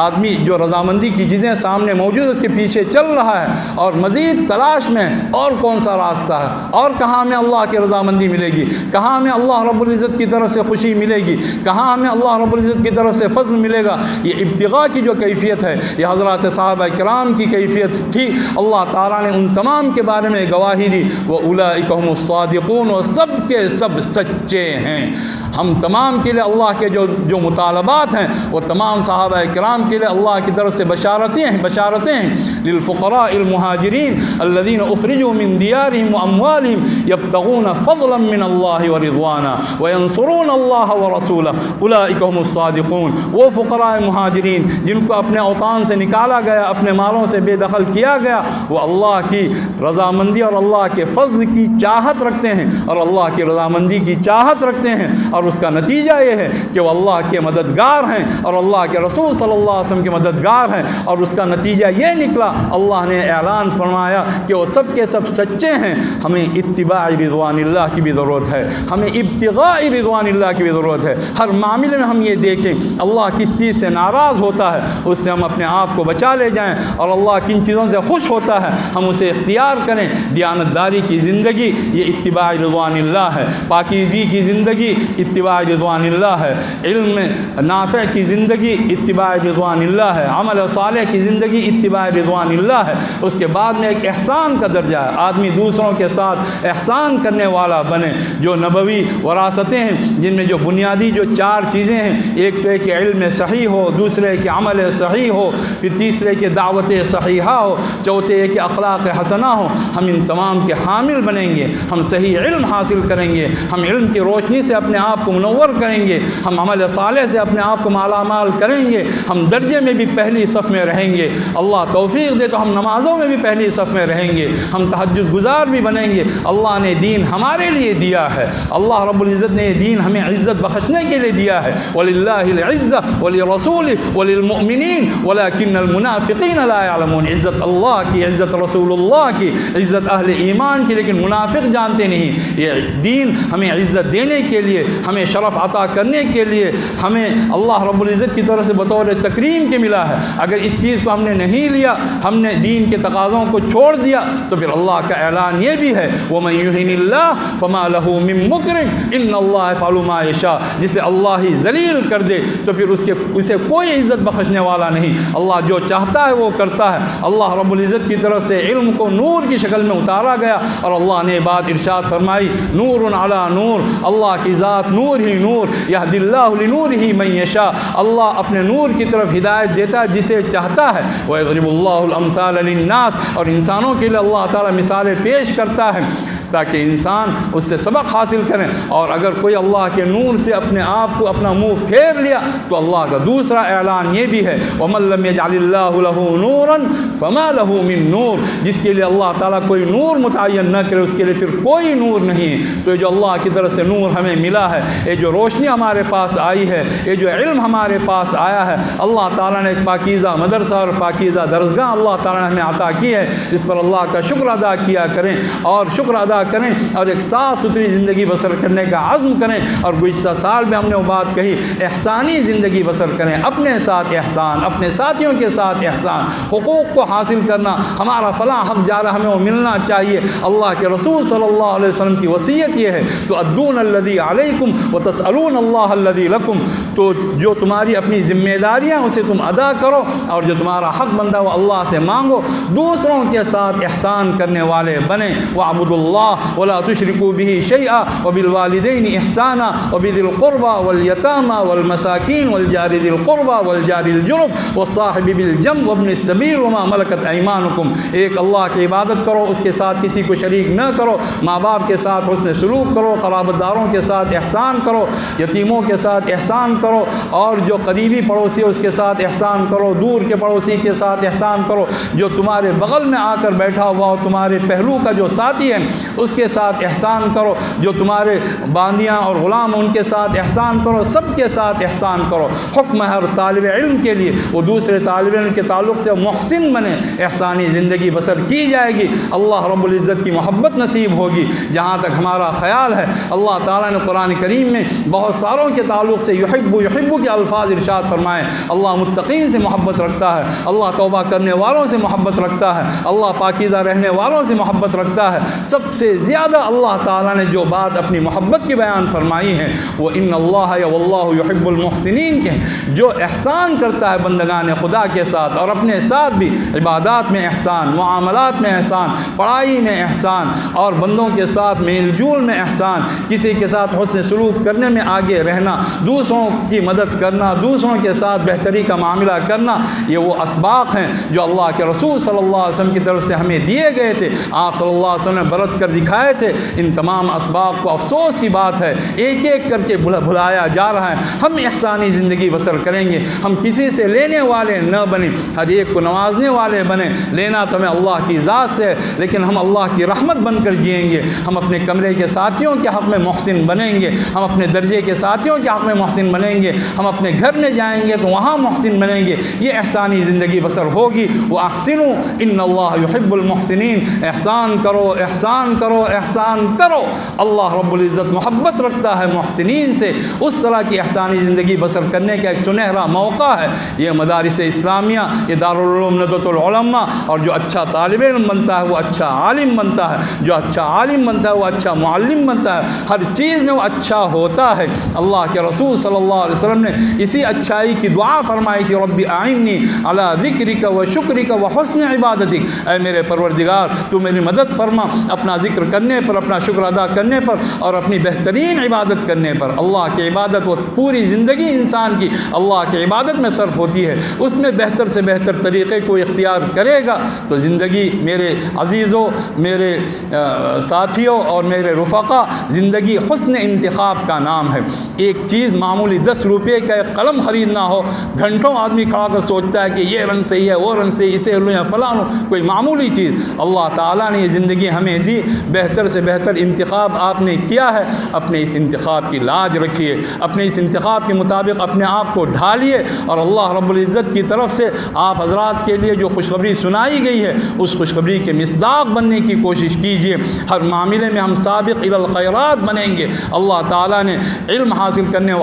آدمی جو رضامندی کی چیزیں سامنے موجود اس کے پیچھے چل رہا ہے اور مزید تلاش میں اور کون سا راستہ ہے، اور کہاں ہمیں اللہ کی رضامندی ملے گی، کہاں ہمیں اللہ رب العزت کی طرف سے خوشی ملے گی، کہاں ہمیں اللہ رب العزت کی طرف سے فضل ملے گا۔ یہ ابتغاء کی جو کیفیت ہے، یہ حضرات صحابہ کرام کی کیفیت تھی۔ اللہ تعالیٰ نے ان تمام کے بارے میں گواہی دی، وَأُولَٰئِكَ هُمُ الصَّادِقُونَ، وہ سب کے سب سچے ہیں۔ ہم تمام کے لیے اللہ کے جو مطالبات ہیں وہ تمام صحابہ کرام کے لیے اللہ کی طرف سے بشارتیں ہیں۔ للفقراء المہاجرین الذین اخرجوا من دیارہم واموالہم یبتغون فضلا من اللہ ورضوانا وینصرون اللہ ورسولہ اولئک هم الصادقون، وہ فقراء مہاجرین جن کو اپنے اوطان سے نکالا گیا، اپنے مالوں سے بے دخل کیا گیا، وہ اللہ کی رضامندی اور اللہ کے فضل کی چاہت رکھتے ہیں، اور اللہ کی رضامندی کی چاہت رکھتے ہیں، اور اس کا نتیجہ یہ ہے کہ وہ اللہ کے مددگار ہیں اور اللہ کے رسول صلی اللہ علیہ وسلم کے مددگار ہیں، اور اس کا نتیجہ یہ نکلا، اللہ نے اعلان فرمایا کہ وہ سب کے سب سچے ہیں۔ ہمیں اتباع رضوان اللہ کی بھی ضرورت ہے، ہمیں ابتغاء رضوان اللہ کی بھی ضرورت ہے۔ ہر معاملے میں ہم یہ دیکھیں اللہ کس چیز سے ناراض ہوتا ہے اس سے ہم اپنے آپ کو بچا لے جائیں، اور اللہ کن چیزوں سے خوش ہوتا ہے ہم اسے اختیار کریں۔ دیانتداری کی زندگی یہ اتباع رضوان اللہ ہے، پاکیزگی کی زندگی اتباع رضوان اللہ ہے، علم نافع کی زندگی اتباع رضوان اللہ ہے، عمل صالح کی زندگی اتباع رضوان اللہ ہے۔ اس کے بعد میں ایک احسان کا درجہ ہے، آدمی دوسروں کے ساتھ احسان کرنے والا بنے۔ جو نبوی وراثتیں ہیں جن میں جو بنیادی بنیادی جو 4 چیزیں ہیں، ایک تو ہے کہ علم صحیح ہو، دوسرے کہ عمل صحیح ہو، پھر تیسرے کہ دعوت صحیحہ ہو، چوتھے ہے کہ اخلاق حسنہ ہو۔ ہم ان تمام کے حامل بنیں گے، ہم صحیح علم حاصل کریں گے، ہم علم کی روشنی سے اپنے آپ کو منور کریں گے، ہم عمل صالح سے اپنے آپ کو مالا مال کریں گے، ہم درجے میں بھی پہلی صف میں رہیں گے، اللہ توفیق دے تو ہم نمازوں میں بھی پہلی صف میں رہیں گے، ہم تہجد گزار بھی بنیں گے۔ اللہ نے دین ہمارے لیے دیا ہے، اللہ رب العزت نے یہ دین ہمیں عزت بخشنے کے لیے دیا ہے۔ وَلِلَّهِ الْعِزَّةُ وَلِرَسُولِهِ وَلِلْمُؤْمِنِينَ وَلَكِنَّ الْمُنَافِقِينَ لَا يَعْلَمُونَ۔ عزت اللہ کی، عزت رسول اللہ کی، عزت اہل ایمان کی، لیکن منافق جانتے نہیں۔ یہ دین ہمیں عزت دینے کے لیے، ہمیں شرف عطا کرنے کے لیے، ہمیں اللہ رب العزت کی طرف سے بطور تکریم کے ملا ہے۔ اگر اس چیز کو ہم نے نہیں لیا، ہم نے دین کے تقاضوں کو چھوڑ دیا، تو پھر اللہ کا اعلان یہ بھی ہے وَمَن يُهِنِ اللَّهُ فَمَا لَهُ مِن مُكْرِمٍ إِنَّ اللَّهَ يَفْعَلُ مَا يَشَاءُ۔ جسے اللہ ہی ذلیل کر دے تو پھر اسے کوئی عزت بخشنے والا نہیں۔ اللہ جو چاہتا ہے وہ کرتا ہے۔ اللہ رب العزت کی طرف سے علم کو نور کی شکل میں اتارا گیا، اور اللہ نے بات ارشاد فرمائی نور علی نور، اللہ کی ذات نور ہی نور، یہدی اللہ لنورہ من یشاء، اللہ اپنے نور کی طرف ہدایت دیتا ہے جسے چاہتا ہے۔ وَيَضْرِبُ اللَّهُ الْأَمْثَالَ لِلنَّاسِ، اور انسانوں کے لیے اللہ تعالیٰ مثالیں پیش کرتا ہے تاکہ انسان اس سے سبق حاصل کریں۔ اور اگر کوئی اللہ کے نور سے اپنے آپ کو اپنا منہ پھیر لیا تو اللہ کا دوسرا اعلان یہ بھی ہے وَمَن لَّمْ يَجْعَلِ اللَّهُ لَهُ نُورًا فَمَا لَهُ مِن نُور، جس کے لیے اللہ تعالیٰ کوئی نور متعین نہ کرے اس کے لیے پھر کوئی نور نہیں ہے۔ تو یہ جو اللہ کی طرف سے نور ہمیں ملا ہے، یہ جو روشنی ہمارے پاس آئی ہے، یہ جو علم ہمارے پاس آیا ہے، اللہ تعالیٰ نے ایک پاکیزہ مدرسہ اور پاکیزہ درسگاہ اللہ تعالیٰ نے ہمیں عطا کی ہے، اس پر اللہ کا شکر ادا کیا کریں، اور شکر ادا کریں، اور ایک صاف ستھری زندگی بسر کرنے کا عزم کریں۔ اور گزشتہ سال میں ہم نے وہ بات کہی، احسانی زندگی بسر کریں، اپنے ساتھ احسان، اپنے ساتھیوں کے ساتھ احسان، حقوق کو حاصل کرنا، ہمارا فلاں حق جا رہا ہمیں وہ ملنا چاہیے۔ اللہ کے رسول صلی اللہ علیہ وسلم کی وصیت یہ ہے تؤدون الذی علیکم وتسألون اللہ الذی لکم، تو جو تمہاری اپنی ذمہ داریاں اسے تم ادا کرو، اور جو تمہارا حق بندہ وہ اللہ سے مانگو، دوسروں کے ساتھ احسان کرنے والے بنیں۔ وَاعْبُدُوا اللَّهَ وَلَا تُشْرِكُوا بِهِ شَيْئًا وَبِالْوَالِدَيْنِ إِحْسَانًا وَبِذِي الْقُرْبَى وَالْيَتَامَى وَالْمَسَاكِينِ وَالْجَارِ ذِي الْقُرْبَى وَالْجَارِ الْجُنُبِ وَالصَّاحِبِ بِالْجَنبِ وَابْنِ السَّبِيلِ وَمَا مَلَكَتْ أَيْمَانُكُمْ۔ ایک اللہ کی عبادت کرو، اس کے ساتھ کسی کو شریک نہ کرو، ماں باپ کے ساتھ حسن سلوک کرو، قرابت داروں کے ساتھ احسان کرو، یتیموں کے ساتھ احسان کرو، اور جو قریبی پڑوسی ہے اس کے ساتھ احسان کرو، دور کے پڑوسی کے ساتھ احسان کرو، جو تمہارے بغل میں آ کر بیٹھا ہوا ہو، تمہارے پہلو کا جو ساتھی ہے اس کے ساتھ احسان کرو، جو تمہارے باندیاں اور غلام ان کے ساتھ احسان کرو، سب کے ساتھ احسان کرو۔ حکم ہے ہر طالب علم کے لیے وہ دوسرے طالب علم کے تعلق سے محسن بنے، احسانی زندگی بسر کی جائے گی، اللہ رب العزت کی محبت نصیب ہوگی۔ جہاں تک ہمارا خیال ہے، اللہ تعالیٰ نے قرآن کریم میں بہت ساروں کے تعلق سے یحب کے الفاظ ارشاد فرمائے۔ اللہ متقین سے محبت رکھتا ہے، اللہ توبہ کرنے والوں سے محبت رکھتا ہے، اللہ پاکیزہ رہنے والوں سے محبت رکھتا ہے۔ سب سے زیادہ اللہ تعالیٰ نے جو بات اپنی محبت کی بیان فرمائی ہے وہ ان اللہ واللہ یحب المحسنین کے، جو احسان کرتا ہے بندگان خدا کے ساتھ اور اپنے ساتھ بھی، عبادات میں احسان، معاملات میں احسان، پڑھائی میں احسان، اور بندوں کے ساتھ میل جول میں احسان، کسی کے ساتھ حسن سلوک کرنے میں آگے رہنا، دوسروں کی مدد کرنا، دوسروں کے ساتھ بہتری کا معاملہ کرنا، یہ وہ اسباق ہیں جو اللہ کے رسول صلی اللہ علیہ وسلم کی طرف سے ہمیں دیے گئے تھے، آپ صلی اللہ علیہ وسلم نے برت کر دکھائے تھے۔ ان تمام اسباق کو افسوس کی بات ہے ایک ایک کر کے بھلایا جا رہا ہے۔ ہم احسانی زندگی بسر کریں گے، ہم کسی سے لینے والے نہ بنیں، ہر ایک کو نوازنے والے بنیں۔ لینا تو ہمیں اللہ کی ذات سے ہے، لیکن ہم اللہ کی رحمت بن کر جئیں گے۔ ہم اپنے کمرے کے ساتھیوں کے حق میں محسن بنیں گے، ہم اپنے درجے کے ساتھیوں کے حق میں محسن بنیں گے، ہم اپنے گھر میں جائیں گے تو وہاں محسن بنیں گے۔ یہ احسانی زندگی بسر ہوگی۔ وَأَحْسِنُوا إِنَّ اللَّهَ يُحِبُّ الْمُحْسِنِينَ، احسان کرو، احسان کرو، احسان کرو۔ اللہ رب العزت محبت رکھتا ہے محسنین سے۔ اس طرح کی احسانی زندگی بسر کرنے کا ایک سنہرا موقع ہے یہ مدارس اسلامیہ، یہ دارالعلوم ندوۃ العلماء، اور جو اچھا طالب علم بنتا ہے وہ اچھا عالم بنتا ہے، جو اچھا عالم بنتا ہے وہ اچھا معلم بنتا ہے، ہر چیز میں وہ اچھا ہوتا ہے۔ اللہ کے رسول صلی اللہ علیہ وسلم نے اسی اچھائی کی دعا فرمائی تھی، رب اعنی علی ذکرک و شکرک و حسن عبادتک، اے میرے پروردگار تو میری مدد فرما اپنا ذکر ذکر کرنے پر، اپنا شکر ادا کرنے پر اور اپنی بہترین عبادت کرنے پر۔ اللہ کی عبادت، وہ پوری زندگی انسان کی اللہ کی عبادت میں صرف ہوتی ہے، اس میں بہتر سے بہتر طریقے کو اختیار کرے گا تو زندگی، میرے عزیزوں، میرے ساتھیوں اور میرے رفقا، زندگی حسن انتخاب کا نام ہے۔ ایک چیز معمولی 10 روپے کا ایک قلم خریدنا ہو، گھنٹوں آدمی کھڑا کر سوچتا ہے کہ یہ رنگ صحیح ہے، وہ رنگ صحیح، اسے لوں یا فلاں لوں، کوئی معمولی چیز۔ اللہ تعالیٰ نے یہ زندگی ہمیں دی، بہتر سے بہتر انتخاب آپ نے کیا ہے، اپنے اس انتخاب کی لاج رکھیے، اپنے اس انتخاب کے مطابق اپنے آپ کو ڈھالیے، اور اللہ رب العزت کی طرف سے آپ حضرات کے لیے جو خوشخبری سنائی گئی ہے اس خوشخبری کے مصداق بننے کی کوشش کیجیے۔ ہر معاملے میں ہم سابق الی الخیرات بنیں گے۔ اللہ تعالیٰ نے علم حاصل کرنے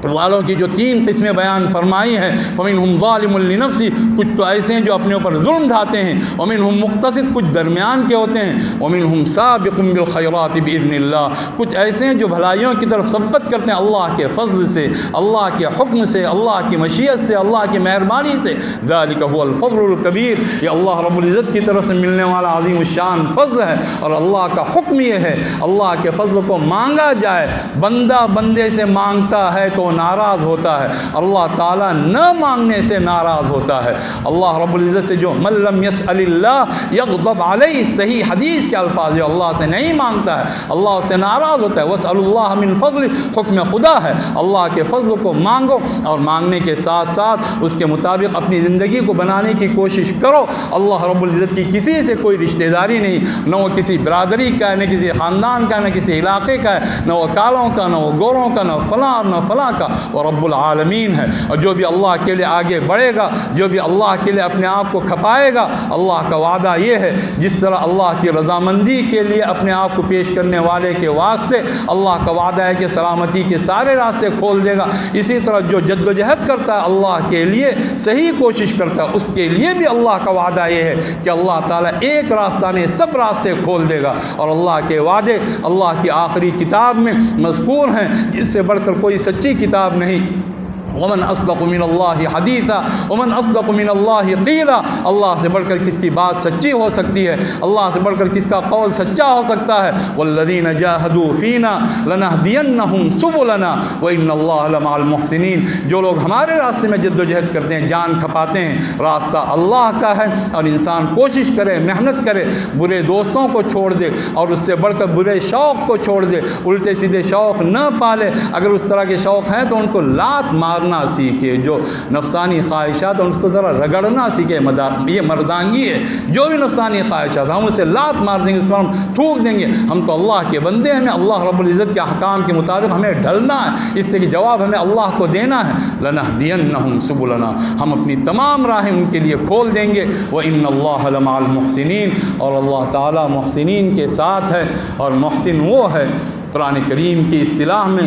والوں کی جو 3 قسمیں بیان فرمائی ہیں، فمنہم ظالم لنفسہ، کچھ تو ایسے ہیں جو اپنے اوپر ظلم ڈھاتے ہیں، ومنہم مقتصد، کچھ درمیان کے ہوتے ہیں، ومنہم سابق بالخیرات باذن اللہ، کچھ ایسے ہیں جو بھلائیوں کی طرف سبقت کرتے ہیں اللہ کے فضل سے، اللہ کے حکم سے، اللہ کی مشیت سے، اللہ کی مہربانی سے۔ ذالک هو الفضل الکبیر، یہ اللہ رب العزت کی طرف سے ملنے والا عظیم الشان فضل ہے، اور اللہ کا حکم یہ ہے اللہ کے فضل کو مانگا جائے۔ بندہ بندے سے مانگتا ہے تو ناراض ہوتا ہے، اللہ تعالیٰ نہ مانگنے سے ناراض ہوتا ہے۔ اللہ رب العزت سے جو من لم يسأل اللہ یغضب علیہ، صحیح حدیث کے الفاظ، جو اللہ سے نہیں مانگتا ہے اللہ اس سے ناراض ہوتا ہے۔ واسأل اللہ من فضل، حکم خدا ہے، اللہ کے فضل کو مانگو، اور مانگنے کے ساتھ ساتھ اس کے مطابق اپنی زندگی کو بنانے کی کوشش کرو۔ اللہ رب العزت کی کسی سے کوئی رشتہ داری نہیں، نہ وہ کسی برادری کا ہے، نہ کسی خاندان کا، نہ کسی علاقے کا ہے، نہ وہ کالوں کا، نہ وہ گوروں کا، نہ فلاں نہ فلاں کا، وہ رب العالمین ہے۔ اور جو بھی اللہ کے لیے آگے بڑھے گا، جو بھی اللہ کے لیے اپنے آپ کو کھپائے گا، اللہ کا وعدہ یہ ہے جس طرح اللہ کی رضامندی کے لیے اپنے آپ کو پیش کرنے والے کے واسطے اللہ کا وعدہ ہے کہ سلامتی کے سارے راستے کھول دے گا، اسی طرح جو جد و جہد کرتا ہے اللہ کے لیے، صحیح کوشش کرتا ہے، اس کے لیے بھی اللہ کا وعدہ یہ ہے کہ اللہ تعالیٰ ایک راستہ نہیں سب راستے کھول دے گا۔ اور اللہ کے وعدے اللہ کی آخری کتاب میں مذکور ہیں، جس سے بڑھ کر کوئی سچی کتاب نہیں۔ ومن اصدق من اللہ حدیثا ومن اصدق من اللہ قیلا، اللہ سے بڑھ کر کس کی بات سچی ہو سکتی ہے، اللہ سے بڑھ کر کس کا قول سچا ہو سکتا ہے۔ والذین جاہدوا فینا لنہدینہم سبلنا وان اللہ لمع المحسنین، جو لوگ ہمارے راستے میں جد و جہد کرتے ہیں، جان کھپاتے ہیں، راستہ اللہ کا ہے، اور انسان کوشش کرے، محنت کرے، برے دوستوں کو چھوڑ دے اور اس سے بڑھ کر برے شوق کو چھوڑ دے، الٹے سیدھے شوق نہ پالے، اگر اس طرح کے شوق ہیں تو ان کو لات مارنا سیکھے، جو نفسانی خواہشات ہیں ان کو ذرا رگڑنا سیکھے، یہ مردانگی ہے۔ جو بھی نفسانی خواہشات ہم اسے لات مار دیں گے، اس پر ہم تھوک دیں گے، ہم تو اللہ کے بندے ہیں، ہمیں اللہ رب العزت کے احکام کے مطابق ہمیں ڈھلنا ہے، اس سے کہ جواب ہمیں اللہ کو دینا ہے۔ لنہدینہم سبلنا، ہم اپنی تمام راہیں ان کے لیے کھول دیں گے۔ وان اللہ لمع المحسنین، اور اللہ تعالیٰ محسنین کے ساتھ ہے، اور محسن وہ ہے قرآن کریم کی اصطلاح میں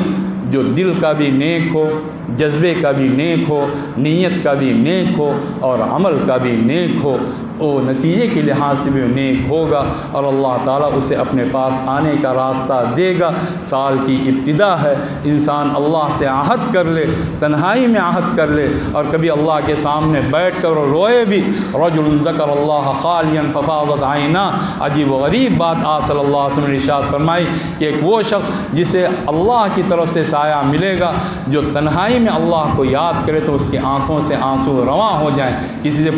جو دل کا بھی نیک ہو، جذبے کا بھی نیک ہو، نیت کا بھی نیک ہو، اور عمل کا بھی نیک ہو، وہ نتیجے کے لحاظ سے بھی نیک ہوگا، اور اللہ تعالیٰ اسے اپنے پاس آنے کا راستہ دے گا۔ سال کی ابتدا ہے، انسان اللہ سے عہد کر لے، تنہائی میں عہد کر لے، اور کبھی اللہ کے سامنے بیٹھ کر روئے بھی۔ رجل ذکر اللہ خالیا ففاضت عیناہ، عجیب و غریب بات آپ صلی اللہ علیہ وسلم نے ارشاد فرمائی کہ ایک وہ شخص جسے اللہ کی طرف سے سایہ ملے گا، جو تنہائی میں اللہ کو یاد کرے تو اس کی آنکھوں سے آنسو رواں ہو جائیں۔ کسی سے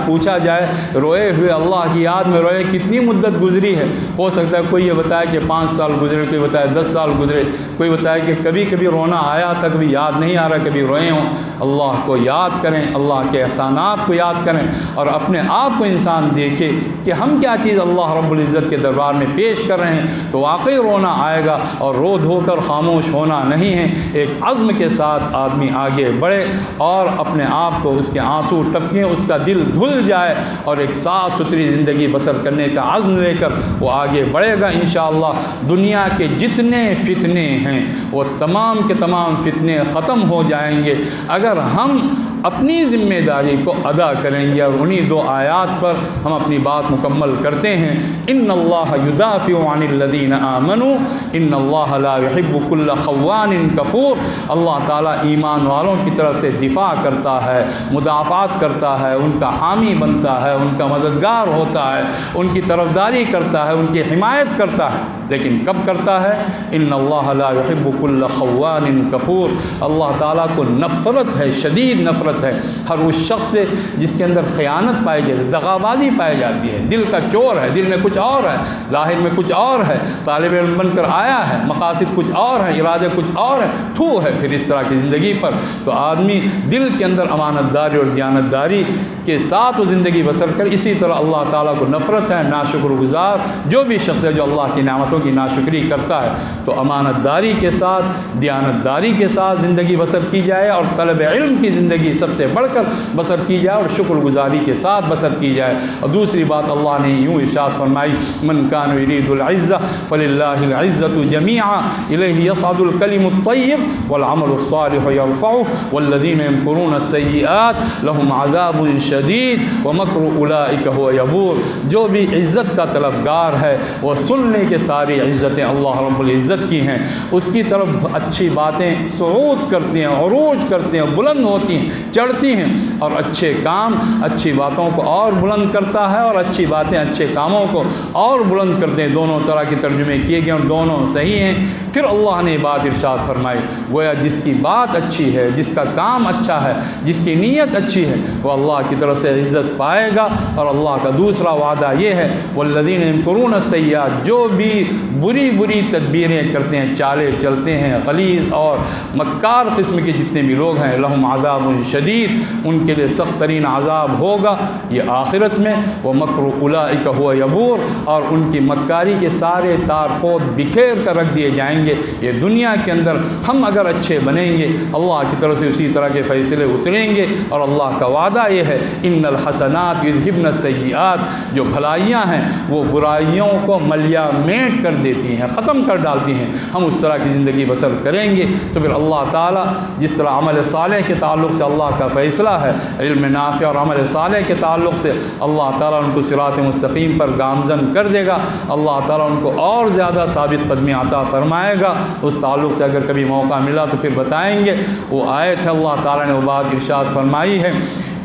پوچھا جائے روئے ہوئے اللہ کی یاد میں روئے کتنی مدت گزری ہے، ہو سکتا ہے کوئی یہ بتائے کہ 5 سال گزرے، کوئی بتائے 10 سال گزرے، کوئی بتائے کہ کبھی کبھی رونا آیا تھا، کبھی یاد نہیں آ رہا، کبھی روئے ہوں۔ اللہ کو یاد کریں، اللہ کے احسانات کو یاد کریں، اور اپنے آپ کو انسان دیکھے کہ ہم کیا چیز اللہ رب العزت کے دربار میں پیش کر رہے ہیں، تو واقعی رونا آئے گا، اور رو دھو کر خاموش ہونا نہیں ہے۔ ایک عزم کے ساتھ آدمی آگے بڑھے اور اپنے آپ کو اس کے آنسو ٹپکیں، اس کا دل دھل جائے، اور ایک صاف ستھری زندگی بسر کرنے کا عزم لے کر وہ آگے بڑھے گا انشاءاللہ۔ دنیا کے جتنے فتنے ہیں وہ تمام کے تمام فتنے ختم ہو جائیں گے اگر ہم اپنی ذمہ داری کو ادا کریں گے، اور انہی 2 آیات پر ہم اپنی بات مکمل کرتے ہیں۔ ان اللہ یدافع عن الذین آمنوا ان اللہ لا يحب كل خوان کفور۔ اللہ تعالیٰ ایمان والوں کی طرف سے دفاع کرتا ہے، مدافعات کرتا ہے، ان کا حامی بنتا ہے، ان کا مددگار ہوتا ہے، ان کی طرفداری کرتا ہے، ان کی حمایت کرتا ہے، لیکن کب کرتا ہے؟ ان اللہ لا يحب كل خوان کفور۔ اللہ تعالیٰ کو نفرت ہے، شدید نفرت ہے ہر اس شخص سے جس کے اندر خیانت پائی جاتی ہے، دغابازی پائی جاتی ہے، دل کا چور ہے، دل میں کچھ اور ہے، ظاہر میں کچھ اور ہے، طالب علم بن کر آیا ہے، مقاصد کچھ اور ہیں، ارادے کچھ اور ہیں، تھو ہے پھر اس طرح کی زندگی پر۔ تو آدمی دل کے اندر امانت داری اور دیانت داری کے ساتھ وہ زندگی بسر کر، اسی طرح اللہ تعالیٰ کو نفرت ہے ناشکر گزار جو بھی شخص ہے جو اللہ کی نعمتوں کی ناشکری کرتا ہے۔ تو امانت داری کے ساتھ، دیانت داری کے ساتھ زندگی بسر کی جائے، اور طلب علم کی زندگی سب سے بڑھ کر بسر کی جائے، اور شکر گزاری کے ساتھ بسر کی جائے۔ اور دوسری بات اللہ نے یوں ارشاد فرمائی، من کان یرید العزہ فللہ العزۃ جمیعا الیہ یصعد الکلم الطیب والعمل الصالح یرفعہ والذین یمکرون السیئات لہم عذاب شدید ومکر اولئک هو یبور۔ جو بھی عزت کا طلبگار ہے وہ سن لے کہ ساری عزتیں اللہ رب العزت کی ہیں، اس کی طرف اچھی باتیں صعود کرتی ہیں، عروج کرتے ہیں، بلند ہوتی ہیں، چڑھتی ہیں، اور اچھے کام اچھی باتوں کو اور بلند کرتا ہے، اور اچھی باتیں اچھے کاموں کو اور بلند کرتے ہیں۔ دونوں طرح کے ترجمے کیے گئے اور دونوں صحیح ہیں۔ پھر اللہ نے بات ارشاد فرمائی، گویا جس کی بات اچھی ہے، جس کا کام اچھا ہے، جس کی نیت اچھی ہے، وہ اللہ کی طرف سے عزت پائے گا۔ اور اللہ کا دوسرا وعدہ یہ ہے، والذین یمکرون السیئات، جو بھی بری بری تدبیریں کرتے ہیں، چالیں چلتے ہیں، غلیظ اور مکار قسم کے جتنے بھی لوگ ہیں، لہم عذاب شدید، ان کے لیے سخت ترین عذاب ہوگا یہ آخرت میں، ومکر اولئک هو یبور، اور ان کی مکاری کے سارے تار پود بکھیر کر رکھ دیے جائیں گے یہ دنیا کے اندر۔ ہم اگر اچھے بنیں گے اللہ کی طرف سے اسی طرح کے فیصلے اتریں گے، اور اللہ کا وعدہ یہ ہے، ان الحسنات یذہبن السیئات، جو بھلائیاں ہیں وہ برائیوں کو ملیا میٹ کر دیتی ہیں، ختم کر ڈالتی ہیں۔ ہم اس طرح کی زندگی بسر کریں گے تو پھر اللہ تعالیٰ جس طرح عمل صالح کے تعلق سے اللہ کا فیصلہ ہے، علم نافع اور عمل صالح کے تعلق سے اللہ تعالیٰ ان کو صراط مستقیم پر گامزن کر دے گا، اللہ تعالیٰ ان کو اور زیادہ ثابت قدمی عطا فرمائے گا۔ اس تعلق سے اگر کبھی موقع ملا تو پھر بتائیں گے۔ وہ آیت ہے، اللہ تعالیٰ نے وہ بات ارشاد فرمائی ہے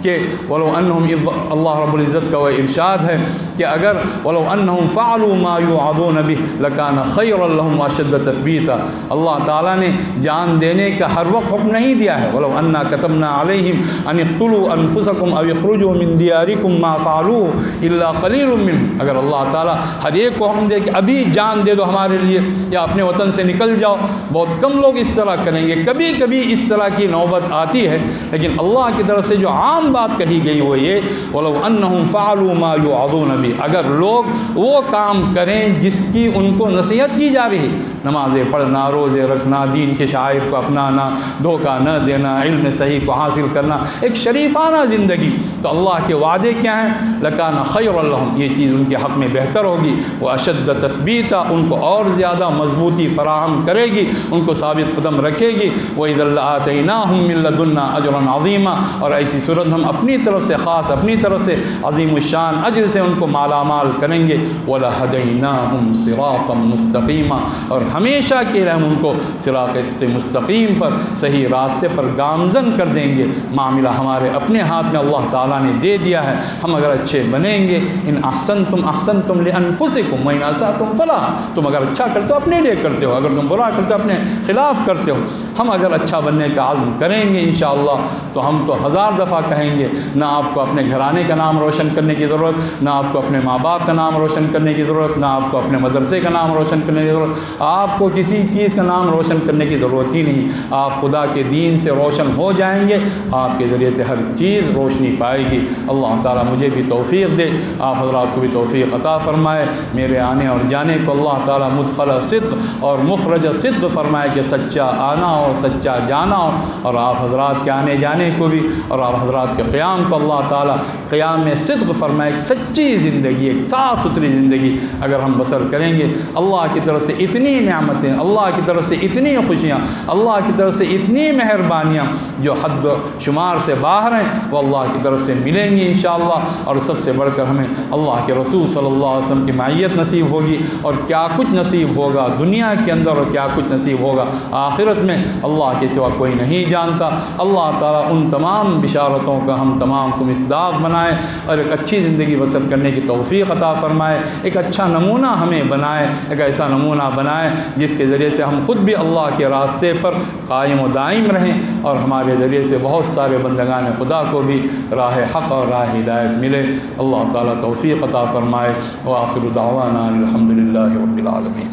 کہ ولو انہم، اللہ رب العزت کا وہ ارشاد ہے کہ اگر ولو انہم فعلوا ما یوعظون بہ لکان خیرا لہم واشد تثبیتا، اللہ تعالیٰ نے جان دینے کا ہر وقت حکم نہیں دیا ہے، ولو انا کتبنا علیہم ان اقتلوا انفسکم او اخرجوا من دیارکم ما فعلوه الا قلیل منهم، اگر اللہ تعالیٰ ہر ایک کو حکم دے کہ ابھی جان دے دو ہمارے لیے یا اپنے وطن سے نکل جاؤ، بہت کم لوگ اس طرح کریں گے، کبھی کبھی اس طرح کی نوبت آتی ہے، لیکن اللہ کی طرف سے جو عام بات کہی گئی وہ یہ، وَلَوْ أَنَّهُمْ فَعَلُوا مَا يُوعَظُونَ بِهِ، اگر لوگ وہ کام کریں جس کی ان کو نصیحت کی جا رہی، نمازیں پڑھنا، روزے رکھنا، دین کے شعائر کو اپنانا، دھوکہ نہ دینا، علم صحیح کو حاصل کرنا، ایک شریفانہ زندگی، تو اللہ کے وعدے کیا ہیں؟ لَكَانَ خَيْرًا لَهُمْ، یہ چیز ان کے حق میں بہتر ہوگی، وَأَشَدَّ تَثْبِيتًا، ان کو اور زیادہ مضبوطی فراہم کرے گی، ان کو ثابت قدم رکھے گی، وَإِذًا لَآتَيْنَاهُم مِّن لَّدُنَّا أَجْرًا عَظِيمًا، اور ایسی صورت ہم اپنی طرف سے خاص اپنی طرف سے عظیم الشان اجر سے ان کو مالا مال کریں گے، وَلَهَدَيْنَاهُمْ صِرَاطًا مُسْتَقِيمًا، اور ہمیشہ کے لیے ہم ان کو صراط مستقیم پر، صحیح راستے پر گامزن کر دیں گے۔ معاملہ ہمارے اپنے ہاتھ میں اللہ تعالیٰ نے دے دیا ہے، ہم اگر اچھے بنیں گے، ان احسنتم احسنتم لانفسکم وان اسأتم فلہا، تم اگر اچھا کرتے ہو اپنے لیے کرتے ہو، اگر تم برا کرتے ہو اپنے خلاف کرتے ہو۔ ہم اگر اچھا بننے کا عزم کریں گے انشاءاللہ تو ہم تو 1000 دفعہ کہیں گے، نہ آپ کو اپنے گھرانے کا نام روشن کرنے کی ضرورت، نہ آپ کو اپنے ماں باپ کا نام روشن کرنے کی ضرورت، نہ آپ کو اپنے مدرسے کا نام روشن کرنے کی ضرورت، آپ کو کسی چیز کا نام روشن کرنے کی ضرورت ہی نہیں۔ آپ خدا کے دین سے روشن ہو جائیں گے، آپ کے ذریعے سے ہر چیز روشنی پائے گی۔ اللہ تعالیٰ مجھے بھی توفیق دے، آپ حضرات کو بھی توفیق عطا فرمائے، میرے آنے اور جانے کو اللہ تعالیٰ مدخل صدق اور مخرج صدق فرمائے کہ سچا آنا اور سچا جانا ہو، اور آپ حضرات کے آنے جانے کو بھی اور آپ حضرات کے کے قیام کو اللہ تعالیٰ قیام صدق فرمائے، ایک سچی زندگی، ایک صاف ستھری زندگی اگر ہم بسر کریں گے، اللہ کی طرف سے اتنی نعمتیں، اللہ کی طرف سے اتنی خوشیاں، اللہ کی طرف سے اتنی مہربانیاں جو حد و شمار سے باہر ہیں، وہ اللہ کی طرف سے ملیں گی انشاءاللہ۔ اور سب سے بڑھ کر ہمیں اللہ کے رسول صلی اللہ علیہ وسلم کی معیت نصیب ہوگی، اور کیا کچھ نصیب ہوگا دنیا کے اندر اور کیا کچھ نصیب ہوگا آخرت میں، اللہ کے سوا کوئی نہیں جانتا۔ اللہ تعالیٰ ان تمام بشارتوں کا ہم تمام کو مصداق بنائے، اور ایک اچھی زندگی بسر کرنے کی توفیق عطا فرمائے، ایک اچھا نمونہ ہمیں بنائے، ایک ایسا نمونہ بنائے جس کے ذریعے سے ہم خود بھی اللہ کے راستے پر قائم و دائم رہیں، اور ہمارے ذریعے سے بہت سارے بندگان خدا کو بھی راہ حق اور راہ ہدایت ملے۔ اللہ تعالیٰ توفیق عطا فرمائے۔ وآخر دعوانا الحمدللہ رب العالمین۔